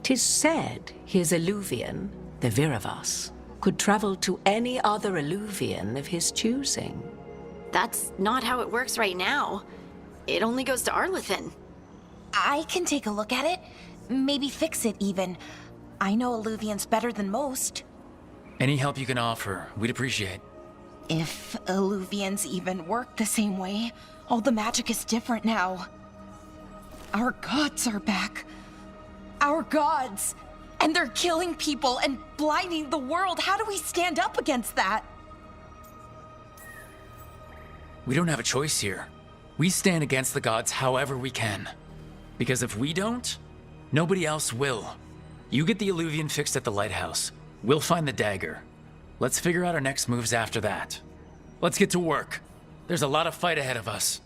'Tis said his Illuvian, the Viravas, could travel to any other Illuvian of his choosing. That's not how it works right now. It only goes to Arlethan. I can take a look at it. Maybe fix it, even. I know Illuvians better than most. Any help you can offer, we'd appreciate. If Illuvians even work the same way, all the magic is different now. Our gods are back. Our gods! And they're killing people and blinding the world. How do we stand up against that? We don't have a choice here. We stand against the gods however we can. Because if we don't, nobody else will. You get the Illuvian fixed at the lighthouse. We'll find the dagger. Let's figure out our next moves after that. Let's get to work. There's a lot of fight ahead of us.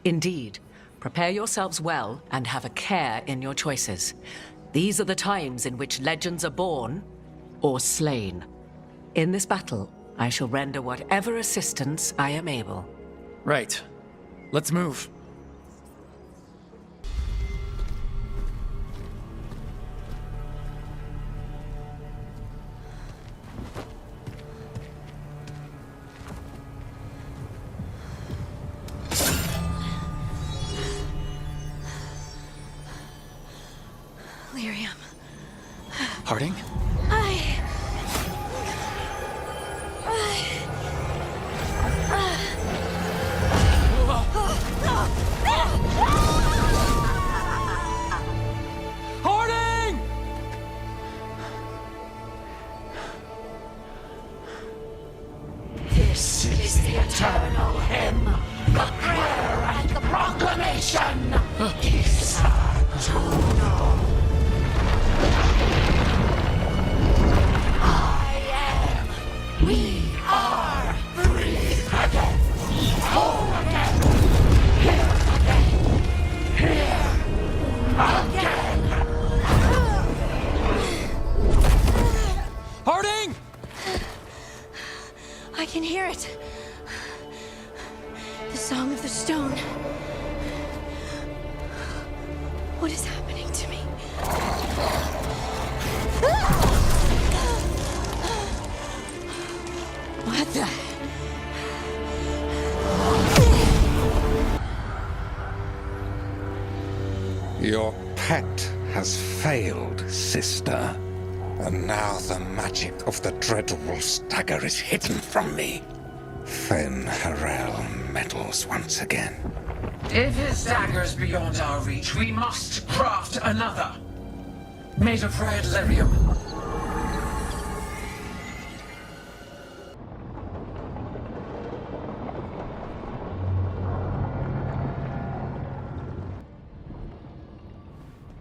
Indeed. Prepare yourselves well and have a care in your choices. These are the times in which legends are born or slain. In this battle, I shall render whatever assistance I am able. Right. Let's move. Lyrium. Harding? Harding! This is the eternal hymn, the prayer and the proclamation. Isa Juno. I can hear it. The song of the stone. What is happening to me? What the? Your pet has failed, sister. And now the magic of the Dreadwolf's dagger is hidden from me. Fen Harel meddles once again. If his dagger's beyond our reach, we must craft another. Made of red lyrium.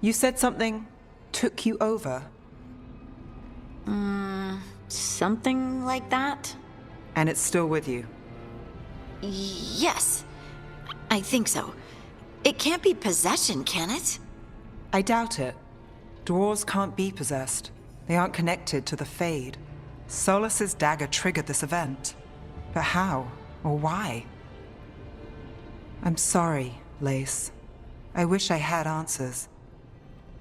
You said something took you over. Something like that? And it's still with you. Yes. I think so. It can't be possession, can it? I doubt it. Dwarves can't be possessed. They aren't connected to the Fade. Solas's dagger triggered this event. But how? Or why? I'm sorry, Lace. I wish I had answers.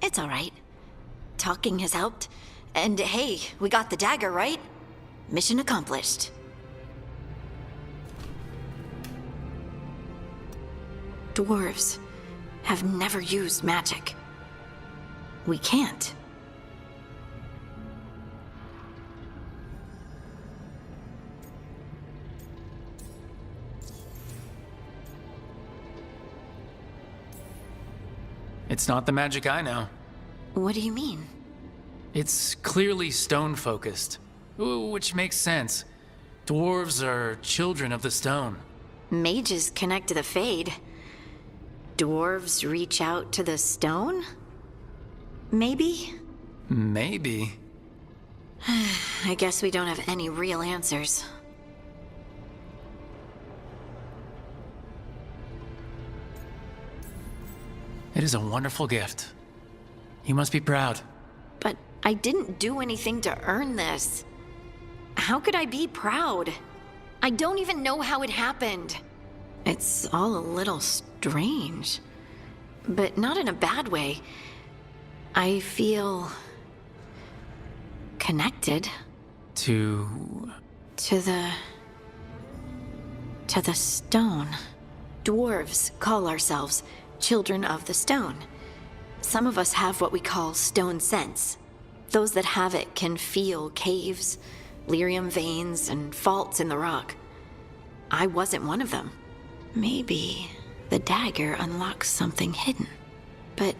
It's all right. Talking has helped. And hey, we got the dagger, right? Mission accomplished. Dwarves have never used magic. We can't. It's not the magic I know. What do you mean? It's clearly stone-focused, which makes sense. Dwarves are children of the stone. Mages connect to the Fade. Dwarves reach out to the stone? Maybe? Maybe. I guess we don't have any real answers. It is a wonderful gift. You must be proud. But I didn't do anything to earn this. How could I be proud? I don't even know how it happened. It's all a little strange. But not in a bad way. I feel... connected. To the stone. Dwarves call ourselves children of the stone. Some of us have what we call stone sense. Those that have it can feel caves, lyrium veins, and faults in the rock. I wasn't one of them. Maybe the dagger unlocks something hidden. But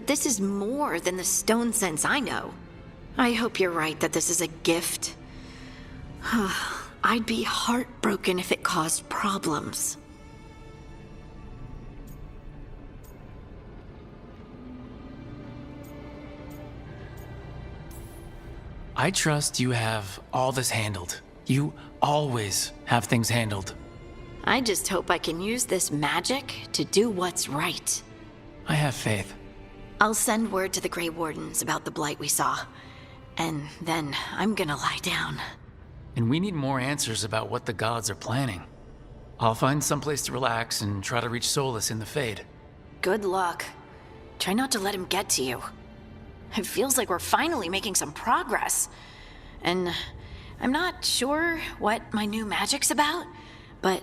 this is more than the stone sense I know. I hope you're right that this is a gift. I'd be heartbroken if it caused problems. I trust you have all this handled. You always have things handled. I just hope I can use this magic to do what's right. I have faith. I'll send word to the Grey Wardens about the blight we saw. And then I'm gonna lie down. And we need more answers about what the gods are planning. I'll find someplace to relax and try to reach Solus in the Fade. Good luck. Try not to let him get to you. It feels like we're finally making some progress. And I'm not sure what my new magic's about, but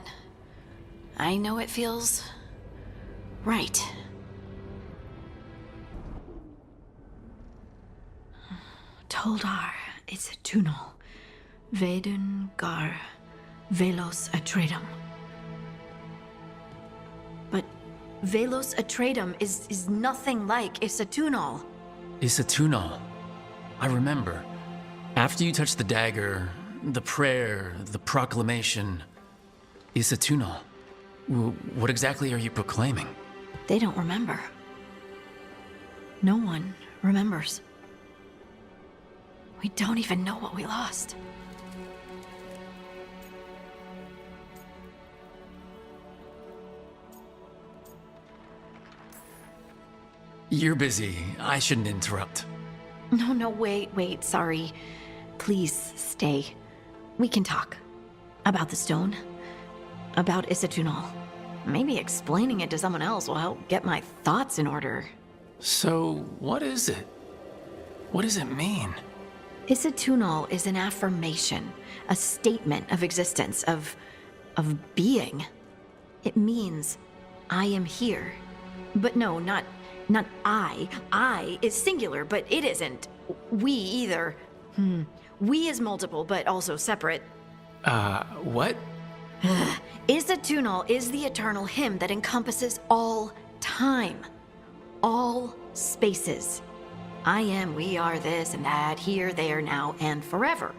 I know it feels right. Toldar, it's a tunnel. Veilguard, Velos Atreidim. But Velos Atreidim is nothing like Isatunal. Isatunal. I remember. After you touched the dagger, the prayer, the proclamation. Isatunal. What exactly are you proclaiming? They don't remember. No one remembers. We don't even know what we lost. You're busy. I shouldn't interrupt. No, wait, sorry. Please stay. We can talk. About the stone. About Isatunal. Maybe explaining it to someone else will help get my thoughts in order. So, what is it? What does it mean? Isatunal is an affirmation, a statement of existence, of being. It means, I am here. But no, not I. I is singular, but it isn't. We either. We is multiple, but also separate. What? Isatunal is the eternal hymn that encompasses all time. All spaces. I am, we are, this and that, here, there, now, and forever.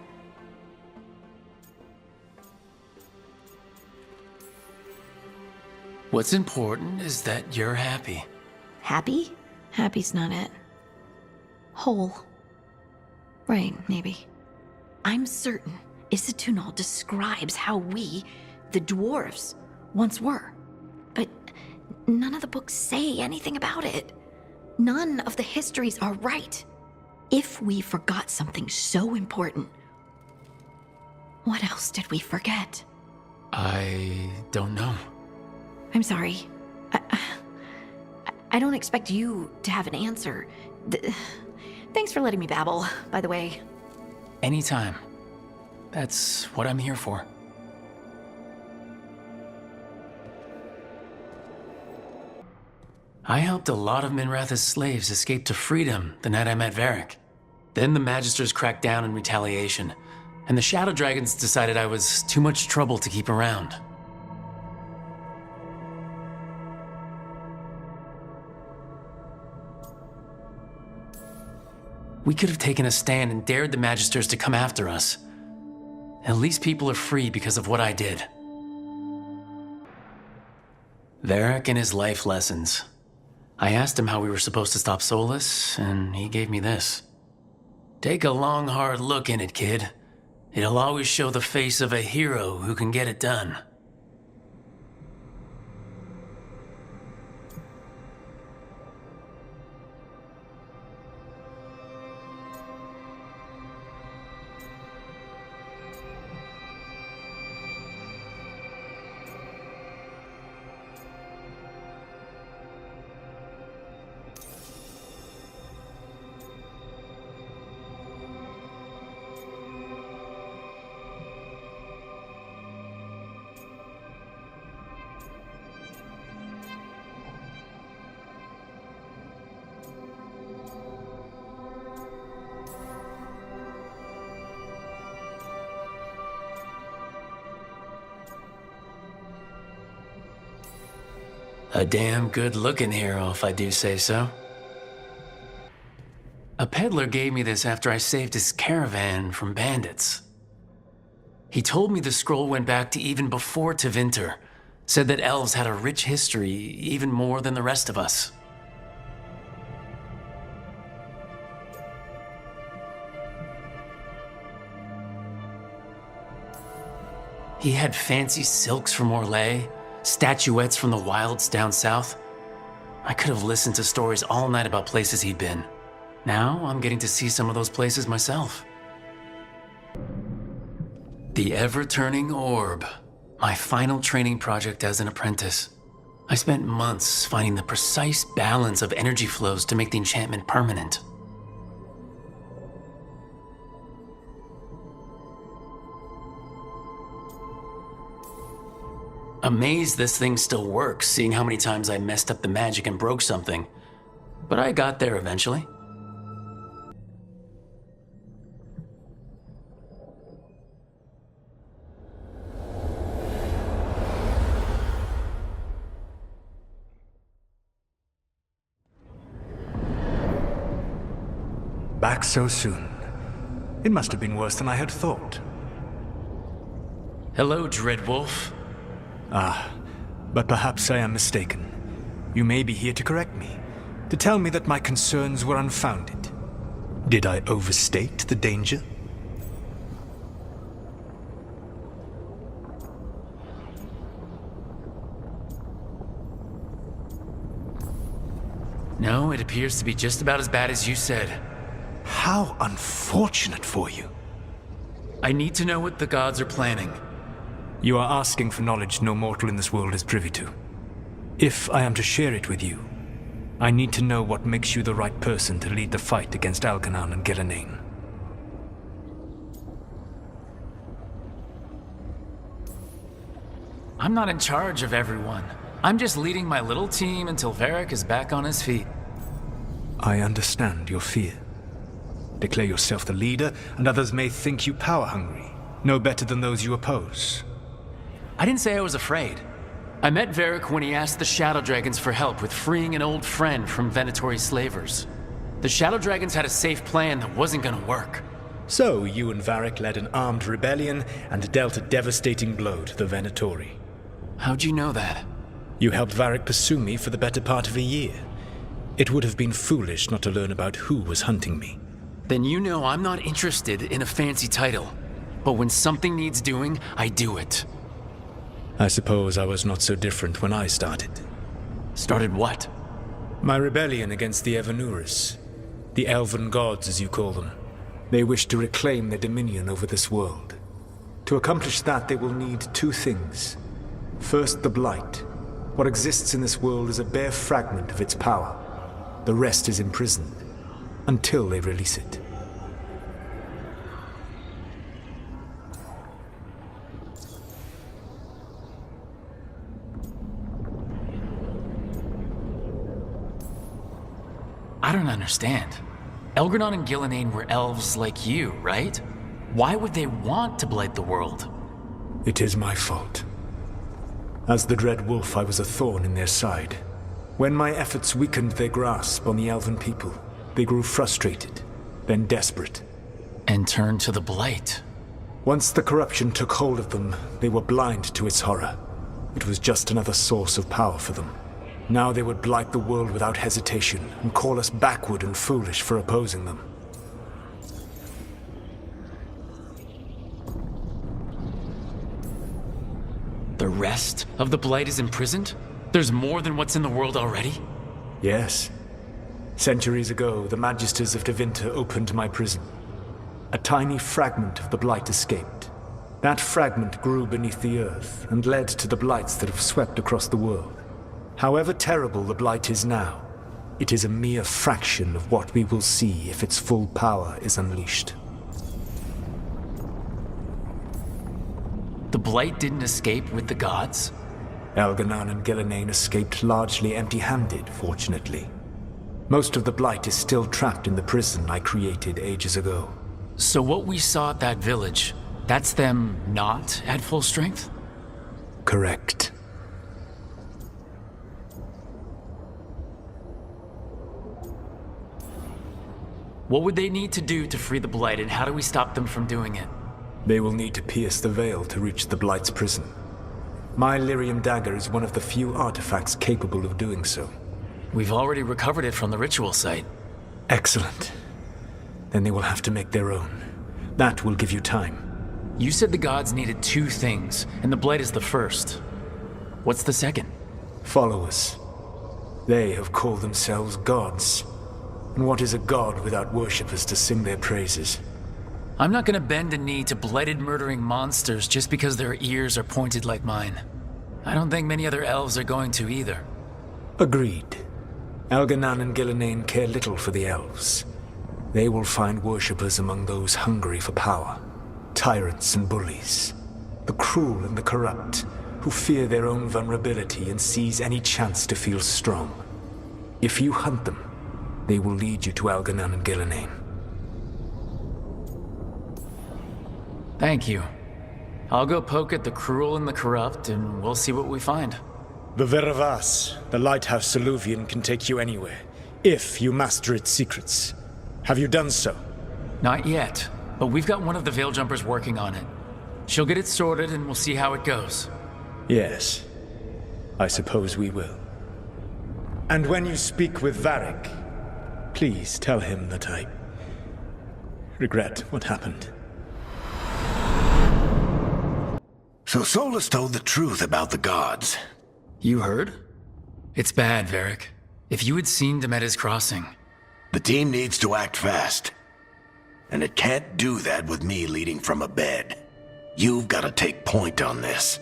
What's important is that you're happy. Happy? Happy's not it. Whole. Right, maybe. I'm certain Isatunal describes how we, the dwarves, once were. But none of the books say anything about it. None of the histories are right. If we forgot something so important, what else did we forget? I don't know. I'm sorry. I don't expect you to have an answer. Thanks for letting me babble, by the way. Anytime. That's what I'm here for. I helped a lot of Minratha's slaves escape to freedom the night I met Varric. Then the Magisters cracked down in retaliation, and the Shadow Dragons decided I was too much trouble to keep around. We could have taken a stand and dared the Magisters to come after us. At least people are free because of what I did. Varric and his life lessons. I asked him how we were supposed to stop Solus, and he gave me this. Take a long, hard look in it, kid. It'll always show the face of a hero who can get it done. A damn good-looking hero, if I do say so. A peddler gave me this after I saved his caravan from bandits. He told me the scroll went back to even before Tevinter, said that elves had a rich history, even more than the rest of us. He had fancy silks from Orlais, statuettes from the wilds down south. I could have listened to stories all night about places he'd been. Now I'm getting to see some of those places myself. The ever-turning orb, my final training project as an apprentice. I spent months finding the precise balance of energy flows to make the enchantment permanent. Amazed this thing still works, seeing how many times I messed up the magic and broke something. But I got there eventually. Back so soon. It must have been worse than I had thought. Hello, Dreadwolf. Ah, but perhaps I am mistaken. You may be here to correct me, to tell me that my concerns were unfounded. Did I overstate the danger? No, it appears to be just about as bad as you said. How unfortunate for you. I need to know what the gods are planning. You are asking for knowledge no mortal in this world is privy to. If I am to share it with you, I need to know what makes you the right person to lead the fight against Algernon and Gillenane. I'm not in charge of everyone. I'm just leading my little team until Varric is back on his feet. I understand your fear. Declare yourself the leader, and others may think you power-hungry, no better than those you oppose. I didn't say I was afraid. I met Varric when he asked the Shadow Dragons for help with freeing an old friend from Venatori slavers. The Shadow Dragons had a safe plan that wasn't gonna work. So, you and Varric led an armed rebellion and dealt a devastating blow to the Venatori. How'd you know that? You helped Varric pursue me for the better part of a year. It would have been foolish not to learn about who was hunting me. Then you know I'm not interested in a fancy title. But when something needs doing, I do it. I suppose I was not so different when I started. Started what? My rebellion against the Evanuris. The Elven Gods, as you call them. They wish to reclaim their dominion over this world. To accomplish that, they will need two things. First, the Blight. What exists in this world is a bare fragment of its power. The rest is imprisoned, until they release it. I don't understand. Elgernon and Gillenane were elves like you, right? Why would they want to blight the world? It is my fault. As the Dread Wolf, I was a thorn in their side. When my efforts weakened their grasp on the Elven people, they grew frustrated, then desperate. And turned to the Blight. Once the corruption took hold of them, they were blind to its horror. It was just another source of power for them. Now they would blight the world without hesitation and call us backward and foolish for opposing them. The rest of the Blight is imprisoned? There's more than what's in the world already? Yes. Centuries ago, the Magisters of Tevinter opened my prison. A tiny fragment of the Blight escaped. That fragment grew beneath the earth and led to the Blights that have swept across the world. However terrible the Blight is now, it is a mere fraction of what we will see if its full power is unleashed. The Blight didn't escape with the gods? Elgernon and Gillenane escaped largely empty-handed, fortunately. Most of the Blight is still trapped in the prison I created ages ago. So what we saw at that village, that's them not at full strength? Correct. What would they need to do to free the Blight, and how do we stop them from doing it? They will need to pierce the veil to reach the Blight's prison. My Lyrium dagger is one of the few artifacts capable of doing so. We've already recovered it from the ritual site. Excellent. Then they will have to make their own. That will give you time. You said the gods needed two things, and the Blight is the first. What's the second? Followers. They have called themselves gods. And what is a god without worshippers to sing their praises? I'm not gonna bend a knee to blighted murdering monsters just because their ears are pointed like mine. I don't think many other elves are going to either. Agreed. Elgernon and Gillenane care little for the elves. They will find worshippers among those hungry for power. Tyrants and bullies. The cruel and the corrupt, who fear their own vulnerability and seize any chance to feel strong. If you hunt them, they will lead you to Elgernon and Gillenane. Thank you. I'll go poke at the cruel and the corrupt, and we'll see what we find. The Veravas, the lighthouse Soluvian, can take you anywhere, if you master its secrets. Have you done so? Not yet, but we've got one of the Veil Jumpers working on it. She'll get it sorted, and we'll see how it goes. Yes. I suppose we will. And when you speak with Varric, please tell him that I regret what happened. So Solus told the truth about the gods. You heard? It's bad, Varric. If you had seen Demeda's crossing... The team needs to act fast. And it can't do that with me leading from a bed. You've got to take point on this.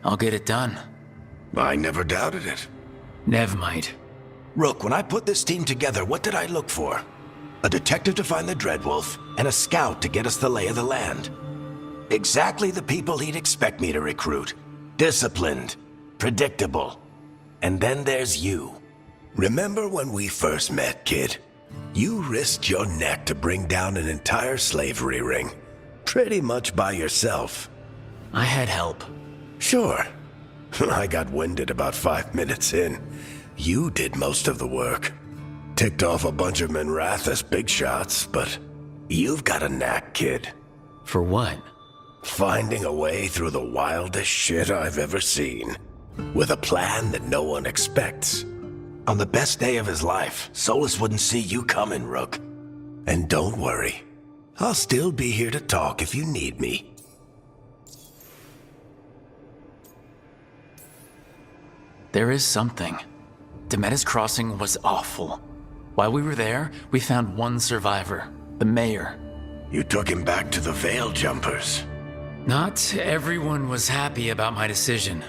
I'll get it done. I never doubted it. Nev might. Rook, when I put this team together, what did I look for? A detective to find the Dreadwolf, and a scout to get us the lay of the land. Exactly the people he'd expect me to recruit. Disciplined, predictable. And then there's you. Remember when we first met, kid? You risked your neck to bring down an entire slavery ring. Pretty much by yourself. I had help. Sure. I got winded about 5 minutes in. You did most of the work. Ticked off a bunch of Minrathous big shots, but you've got a knack, kid. For what? Finding a way through the wildest shit I've ever seen. With a plan that no one expects. On the best day of his life, Solus wouldn't see you coming, Rook. And don't worry. I'll still be here to talk if you need me. There is something. Demeda's Crossing was awful. While we were there, we found one survivor, the mayor. You took him back to the Veil Jumpers. Not everyone was happy about my decision.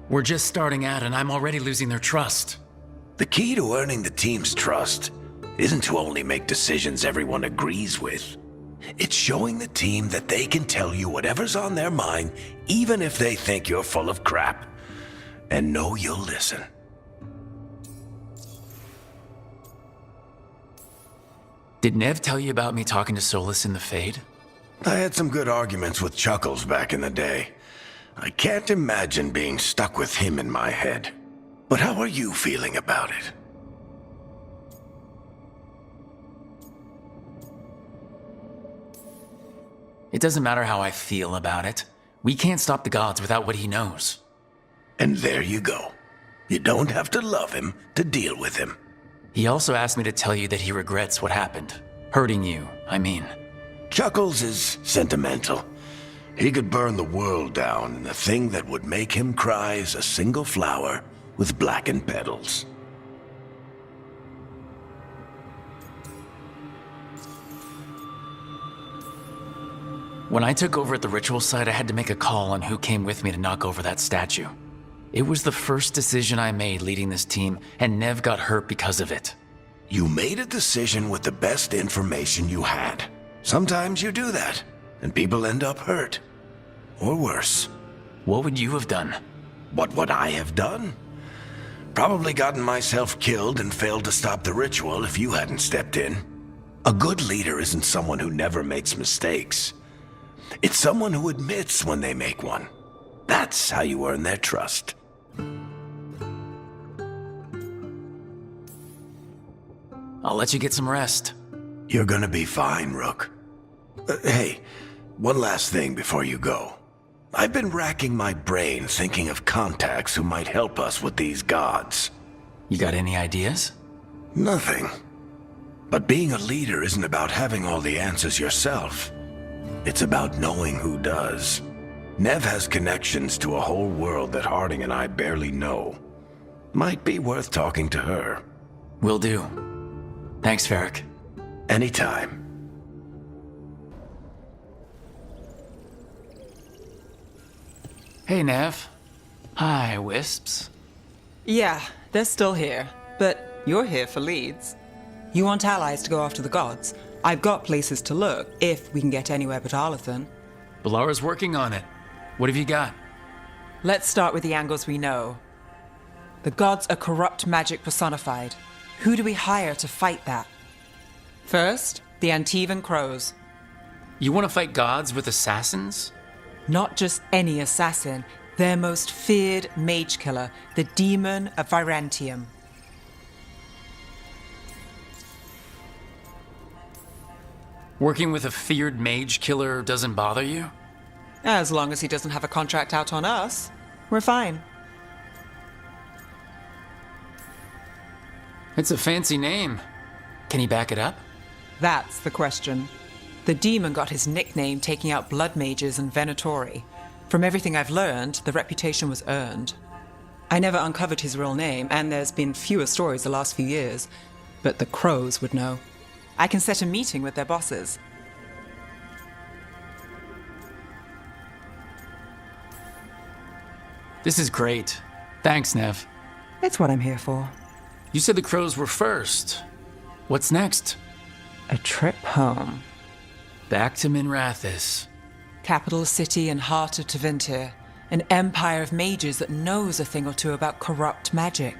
We're just starting out and I'm already losing their trust. The key to earning the team's trust isn't to only make decisions everyone agrees with. It's showing the team that they can tell you whatever's on their mind, even if they think you're full of crap. And know you'll listen. Did Nev tell you about me talking to Solus in the Fade? I had some good arguments with Chuckles back in the day. I can't imagine being stuck with him in my head. But how are you feeling about it? It doesn't matter how I feel about it. We can't stop the gods without what he knows. And there you go. You don't have to love him to deal with him. He also asked me to tell you that he regrets what happened. Hurting you, I mean. Chuckles is sentimental. He could burn the world down, and the thing that would make him cry is a single flower with blackened petals. When I took over at the ritual site, I had to make a call on who came with me to knock over that statue. It was the first decision I made leading this team, and Nev got hurt because of it. You made a decision with the best information you had. Sometimes you do that, and people end up hurt. Or worse. What would you have done? What would I have done? Probably gotten myself killed and failed to stop the ritual if you hadn't stepped in. A good leader isn't someone who never makes mistakes. It's someone who admits when they make one. That's how you earn their trust. I'll let you get some rest. You're gonna be fine, Rook. Hey, one last thing before you go. I've been racking my brain thinking of contacts who might help us with these gods. You got any ideas? Nothing. But being a leader isn't about having all the answers yourself. It's about knowing who does. Nev has connections to a whole world that Harding and I barely know. Might be worth talking to her. Will do. Thanks, Varric. Anytime. Hey, Nev. Hi, Wisps. Yeah, they're still here, but you're here for leads. You want allies to go after the gods? I've got places to look, if we can get anywhere but Arlathan. Balara's working on it. What have you got? Let's start with the angles we know. The gods are corrupt magic personified. Who do we hire to fight that? First, the Antivan Crows. You want to fight gods with assassins? Not just any assassin, their most feared mage killer, the Demon of Virantium. Working with a feared mage killer doesn't bother you? As long as he doesn't have a contract out on us, we're fine. It's a fancy name. Can he back it up? That's the question. The demon got his nickname taking out blood mages and Venatori. From everything I've learned, the reputation was earned. I never uncovered his real name, and there's been fewer stories the last few years. But the Crows would know. I can set a meeting with their bosses. This is great. Thanks, Nev. It's what I'm here for. You said the Crows were first. What's next? A trip home. Back to Minrathous. Capital city and heart of Tevinter. An empire of mages that knows a thing or two about corrupt magic.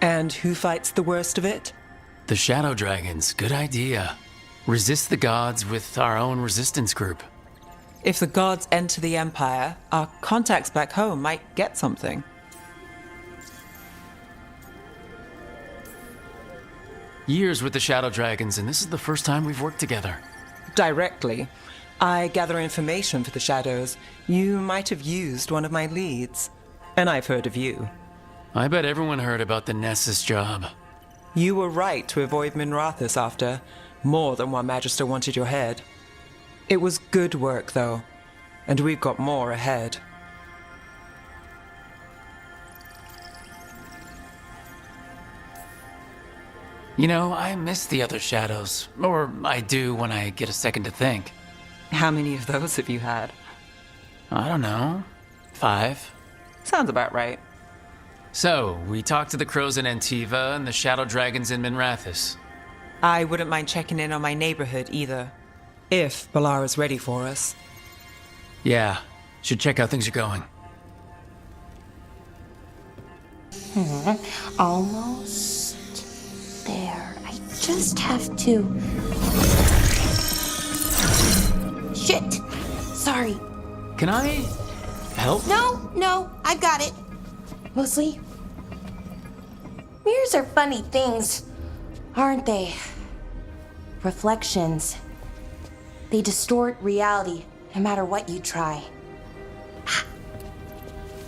And who fights the worst of it? The Shadow Dragons. Good idea. Resist the gods with our own resistance group. If the gods enter the empire, our contacts back home might get something. Years with the Shadow Dragons, and this is the first time we've worked together. Directly. I gather information for the Shadows. You might have used one of my leads. And I've heard of you. I bet everyone heard about the Nessus job. You were right to avoid Minrathous after. More than one Magister wanted your head. It was good work, though. And we've got more ahead. You know, I miss the other Shadows. Or I do when I get a second to think. How many of those have you had? I don't know. 5. Sounds about right. So, we talked to the Crows in Antiva and the Shadow Dragons in Minrathous. I wouldn't mind checking in on my neighborhood either. If Balara's ready for us. Yeah, should check how things are going. Almost there. I just have to... Shit! Sorry. Can I help? No, I've got it. Mostly. Mirrors are funny things, aren't they? Reflections. They distort reality, no matter what you try.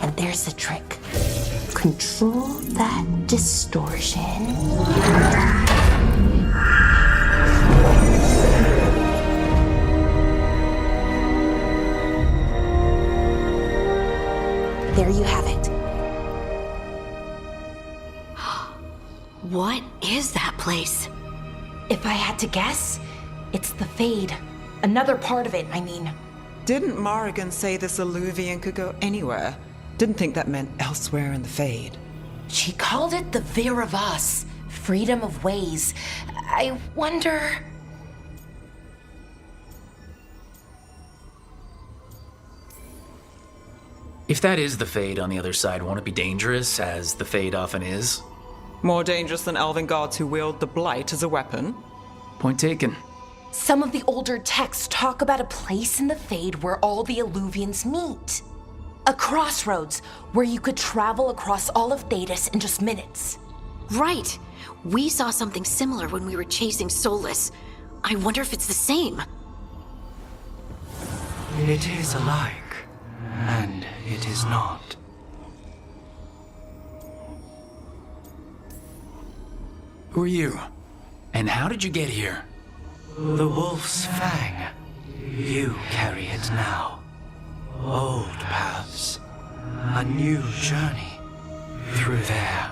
And there's the trick. Control that distortion. There you have it. What is that place? If I had to guess, it's the Fade. Another part of it, I mean. Didn't Morrigan say this Illuvian could go anywhere? Didn't think that meant elsewhere in the Fade. She called it the Vir of Us, freedom of ways. I wonder... If that is the Fade on the other side, won't it be dangerous, as the Fade often is? More dangerous than elven gods who wield the Blight as a weapon? Point taken. Some of the older texts talk about a place in the Fade where all the Illuvians meet. A crossroads where you could travel across all of Thedas in just minutes. Right. We saw something similar when we were chasing Solus. I wonder if it's the same. It is alike, and it is not. Who are you? And how did you get here? The Wolf's Fang. You carry it now. Old paths. A new journey. Through there.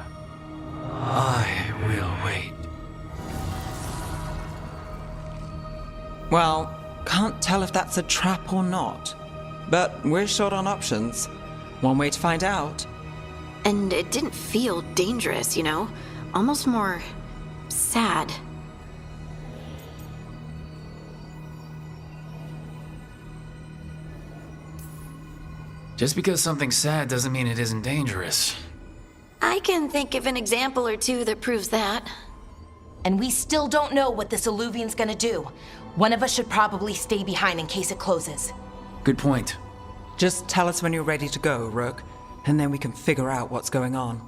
I will wait. Well, can't tell if that's a trap or not. But we're short on options. One way to find out. And it didn't feel dangerous, you know? Almost more... sad. Just because something's sad doesn't mean it isn't dangerous. I can think of an example or two that proves that. And we still don't know what this Illuvian's gonna do. One of us should probably stay behind in case it closes. Good point. Just tell us when you're ready to go, Rook, and then we can figure out what's going on.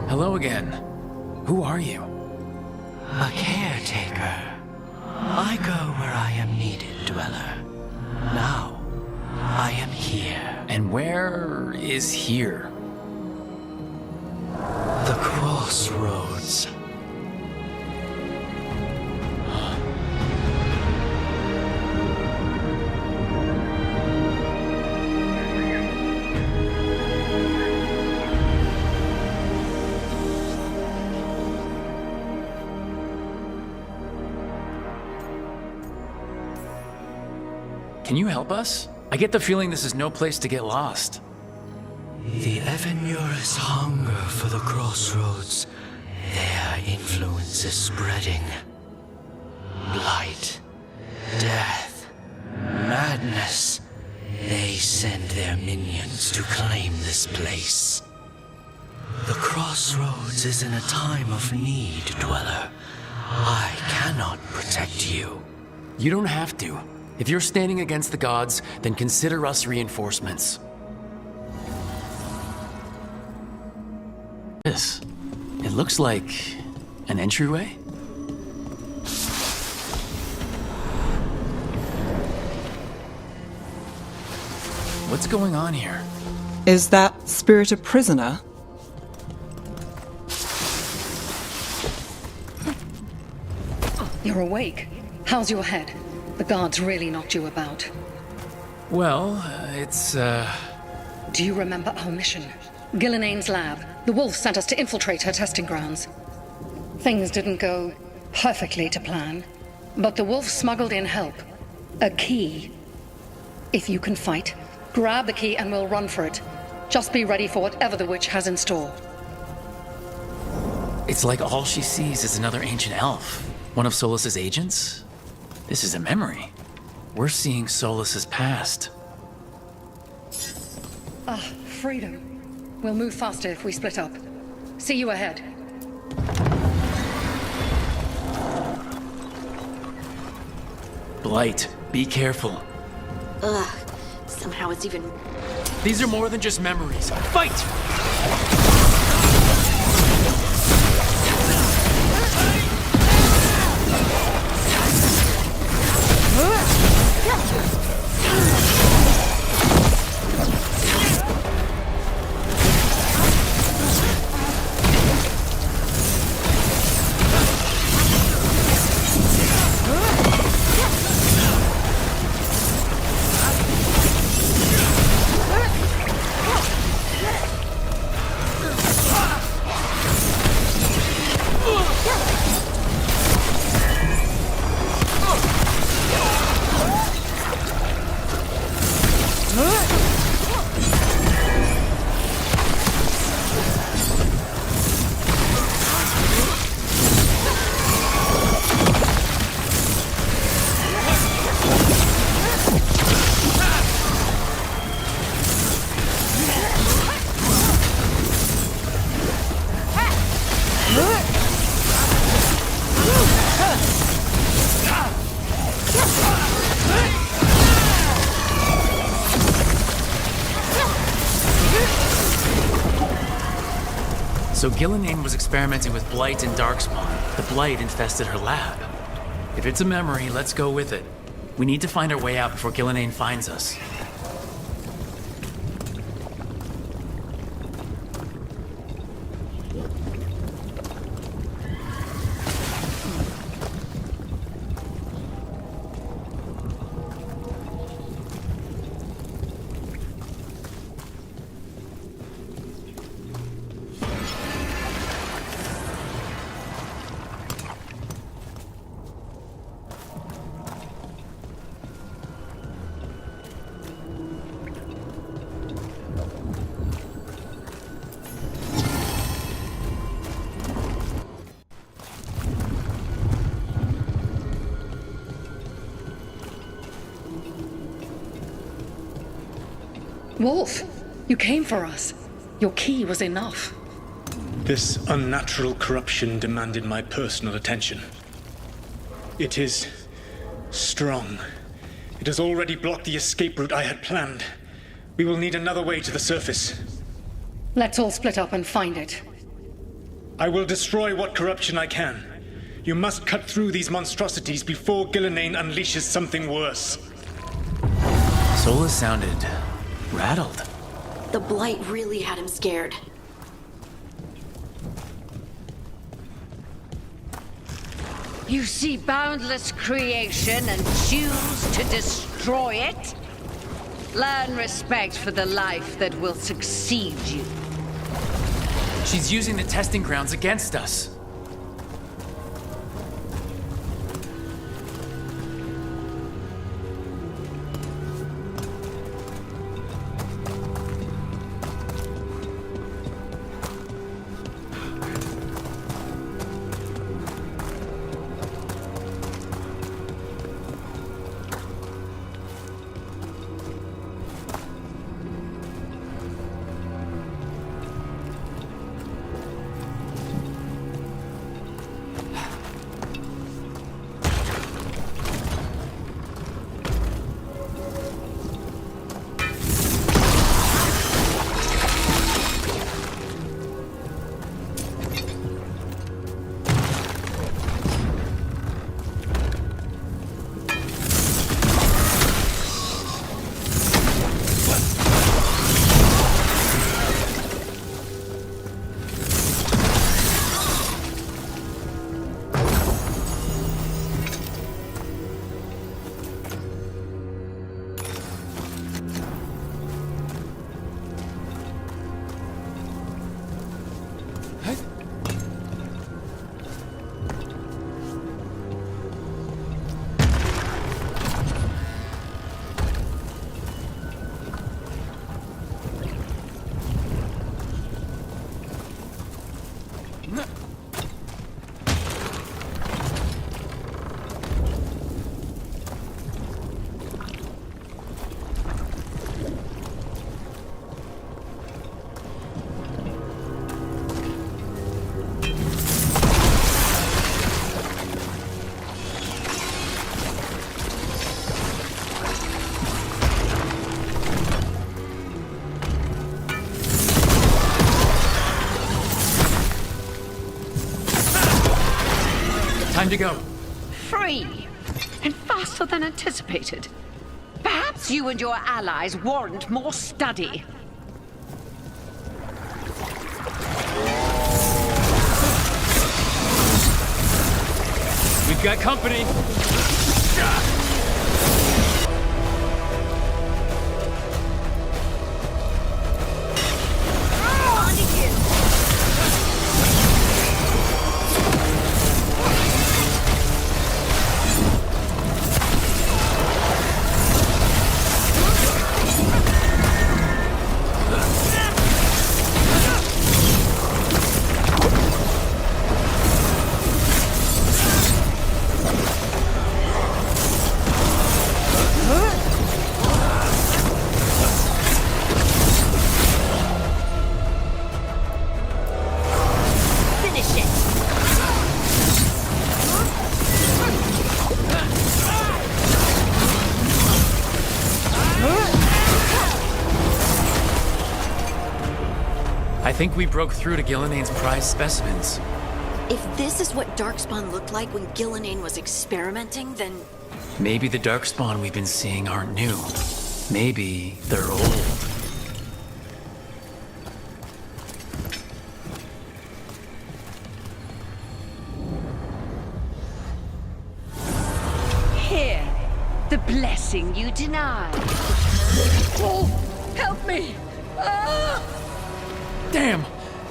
Hello again. Who are you? A caretaker. I go where I am needed, Dweller. Now, I am here. And where is here? crossroads. Can you help us? I get the feeling this is no place to get lost. The Evanurus hunger for the crossroads. Their influence is spreading. Blight, death, madness. They send their minions to claim this place. The crossroads is in a time of need, Dweller. I cannot protect you. You don't have to. If you're standing against the gods, then consider us reinforcements. This. It looks like an entryway? What's going on here? Is that spirit a prisoner? You're awake. How's your head? The guards really knocked you about. Well, it's, Do you remember our mission? Gillenane's lab. The wolf sent us to infiltrate her testing grounds. Things didn't go perfectly to plan, but the wolf smuggled in help. A key. If you can fight, grab the key and we'll run for it. Just be ready for whatever the witch has in store. It's like all she sees is another ancient elf. One of Solus's agents? This is a memory. We're seeing Solus's past. Freedom. We'll move faster if we split up. See you ahead. Blight, be careful. Ugh. Somehow it's even... These are more than just memories. Fight! So Gillenane was experimenting with Blight and Darkspawn. The Blight infested her lab. If it's a memory, let's go with it. We need to find our way out before Gillenane finds us. Wolf, you came for us. Your key was enough. This unnatural corruption demanded my personal attention. It is strong. It has already blocked the escape route I had planned. We will need another way to the surface. Let's all split up and find it. I will destroy what corruption I can. You must cut through these monstrosities before Gillenane unleashes something worse. Solus sounded rattled. The Blight really had him scared. You see boundless creation and choose to destroy it? Learn respect for the life that will succeed you. She's using the testing grounds against us. Time to go. Free! And faster than anticipated. Perhaps you and your allies warrant more study. We've got company. I think we broke through to Gillenane's prized specimens. If this is what Darkspawn looked like when Gillenane was experimenting, then... Maybe the Darkspawn we've been seeing aren't new. Maybe they're old. Here, the blessing you denied. Oh, help me! Ah! Damn!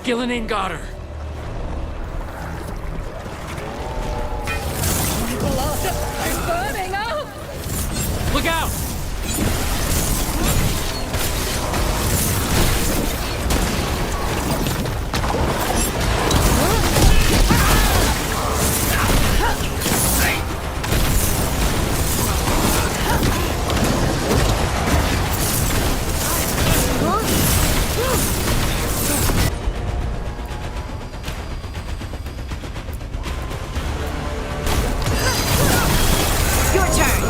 Gillenane got her! Blood! I'm burning up! Look out! Your turn!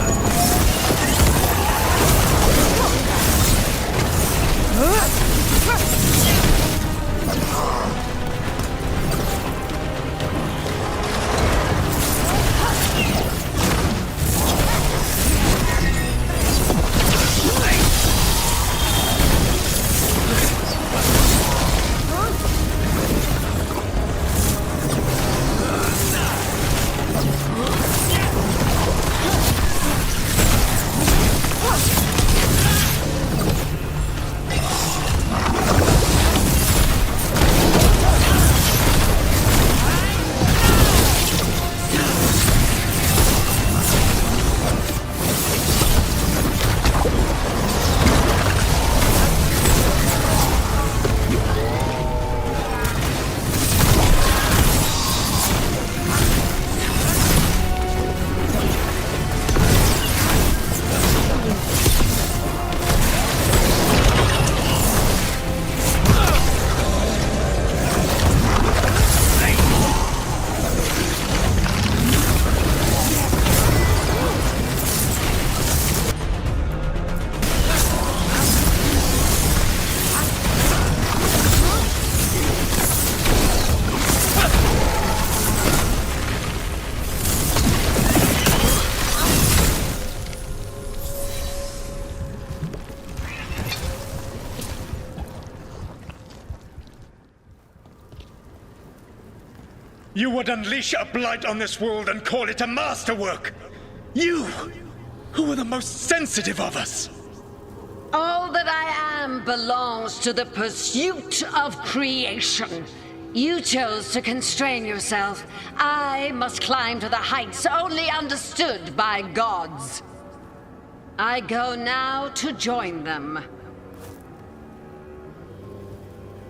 You would unleash a blight on this world and call it a masterwork! You, who were the most sensitive of us! All that I am belongs to the pursuit of creation. You chose to constrain yourself. I must climb to the heights only understood by gods. I go now to join them.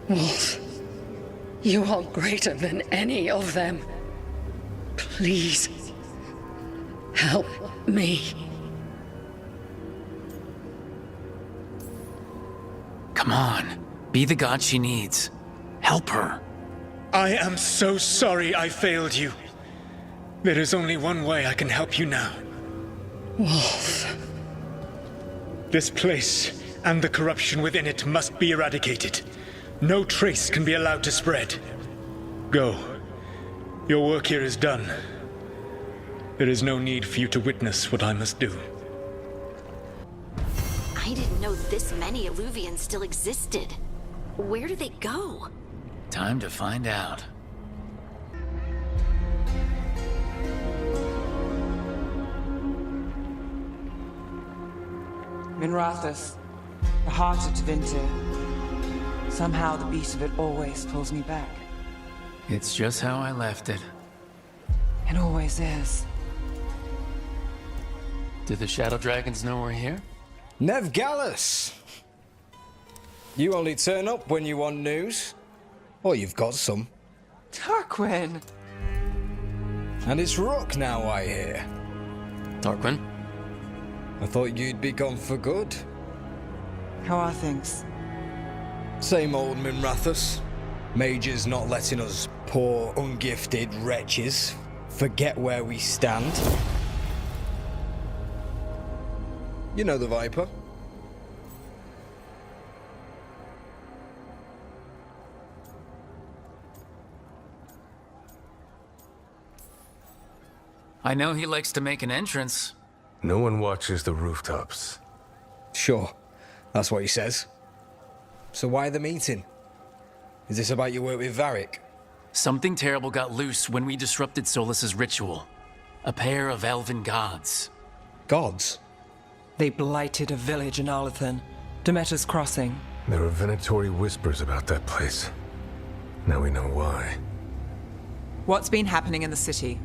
Wolf, you are greater than any of them. Please, help me. Come on. Be the god she needs. Help her. I am so sorry I failed you. There is only one way I can help you now. Wolf. This place and the corruption within it must be eradicated. No trace can be allowed to spread. Go. Your work here is done. There is no need for you to witness what I must do. I didn't know this many Illuvians still existed. Where do they go? Time to find out. Minrathous, the heart of Tevinter. Somehow the beat of it always pulls me back. It's just how I left it. It always is. Do the Shadow Dragons know we're here? Nev Gallus! You only turn up when you want news. Or you've got some. Tarquin! And it's Rook now, I hear. Tarquin? I thought you'd be gone for good. How are things? Same old Minrathous. Mages not letting us poor, ungifted wretches forget where we stand. You know the Viper. I know he likes to make an entrance. No one watches the rooftops. Sure, that's what he says. So why the meeting? Is this about your work with Varric? Something terrible got loose when we disrupted Solus's ritual. A pair of elven gods. Gods? They blighted a village in Arlathan, Demeter's Crossing. There are Venatori whispers about that place. Now we know why. What's been happening in the city?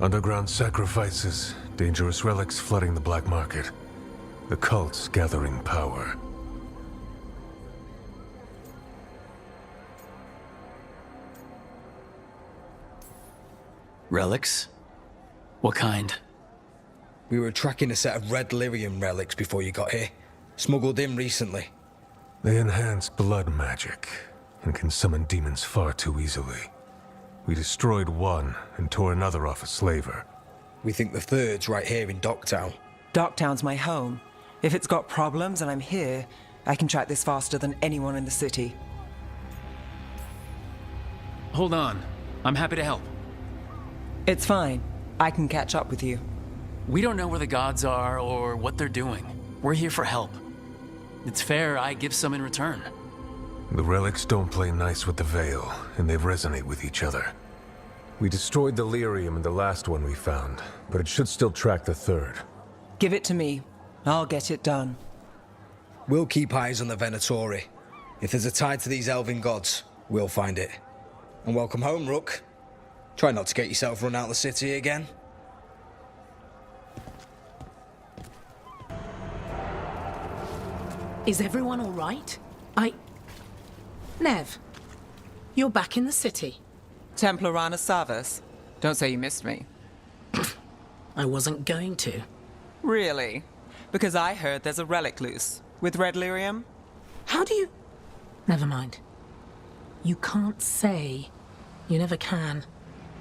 Underground sacrifices, dangerous relics flooding the black market. The cults gathering power. Relics? What kind? We were tracking a set of red lyrium relics before you got here. Smuggled in recently. They enhance blood magic and can summon demons far too easily. We destroyed one and tore another off a slaver. We think the third's right here in Docktown. Docktown's my home. If it's got problems and I'm here, I can track this faster than anyone in the city. Hold on. I'm happy to help. It's fine. I can catch up with you. We don't know where the gods are or what they're doing. We're here for help. It's fair I give some in return. The relics don't play nice with the Veil, and they resonate with each other. We destroyed the lyrium in the last one we found, but it should still track the third. Give it to me. I'll get it done. We'll keep eyes on the Venatori. If there's a tie to these elven gods, we'll find it. And welcome home, Rook. Try not to get yourself run out of the city again. Is everyone all right? Nev, you're back in the city. Templar Rana Savas. Don't say you missed me. I wasn't going to. Really? Because I heard there's a relic loose. With red lyrium? How do you... Never mind. You can't say. You never can.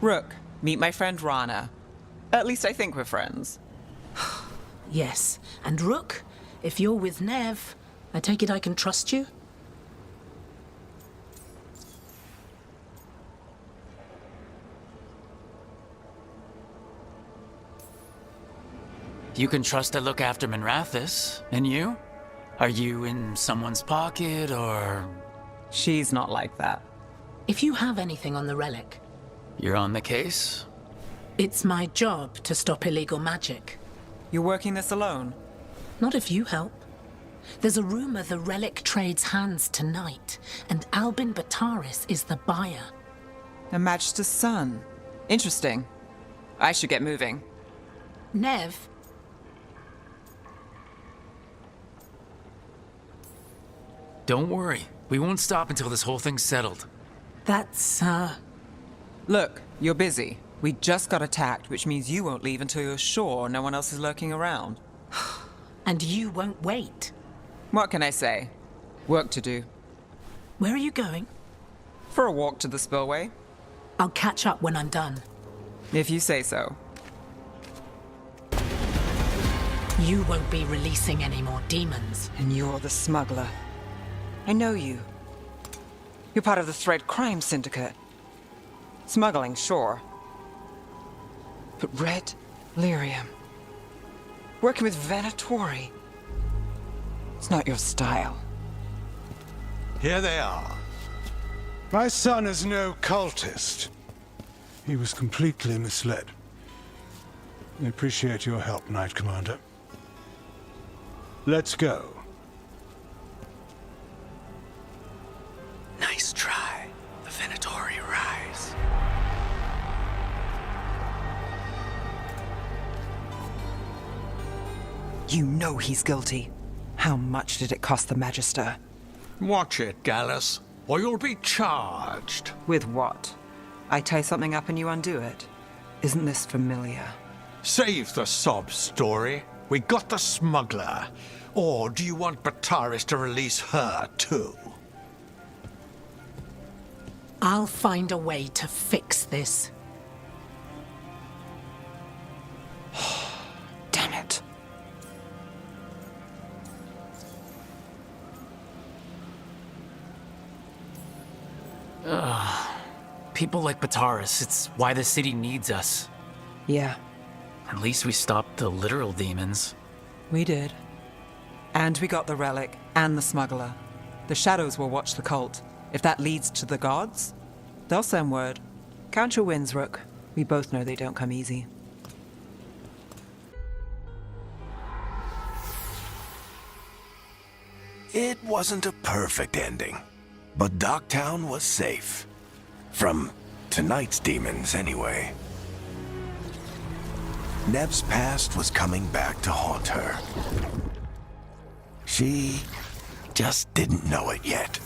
Rook, meet my friend Rana. At least I think we're friends. Yes, and Rook, if you're with Nev, I take it I can trust you? You can trust to look after Minrathous. And you? Are you in someone's pocket, or...? She's not like that. If you have anything on the relic, You're on the case? It's my job to stop illegal magic. You're working this alone? Not if you help. There's a rumor the relic trades hands tonight, and Albin Bataris is the buyer. A Magister's son. Interesting. I should get moving. Nev? Don't worry. We won't stop until this whole thing's settled. That's, Look, you're busy. We just got attacked, which means you won't leave until you're sure no one else is lurking around. And you won't wait. What can I say? Work to do. Where are you going? For a walk to the spillway. I'll catch up when I'm done. If you say so. You won't be releasing any more demons. And you're the smuggler. I know you. You're part of the Thread Crime Syndicate. Smuggling, sure. But red lyrium. Working with Venatori. It's not your style. Here they are. My son is no cultist. He was completely misled. I appreciate your help, Knight Commander. Let's go. Nice try. The Venatori rise. You know he's guilty. How much did it cost the Magister? Watch it, Gallus, or you'll be charged. With what? I tie something up and you undo it. Isn't this familiar? Save the sob story. We got the smuggler. Or do you want Bataris to release her, too? I'll find a way to fix this. Damn it. People like Bataris, it's why the city needs us. Yeah, At least we stopped the literal demons. we did. And we got the relic and the smuggler. The shadows will watch the cult. If that leads to the gods, they'll send word. Count your wins, Rook. We both know they don't come easy. It wasn't a perfect ending, but Docktown was safe. From tonight's demons, anyway. Nev's past was coming back to haunt her. She just didn't know it yet.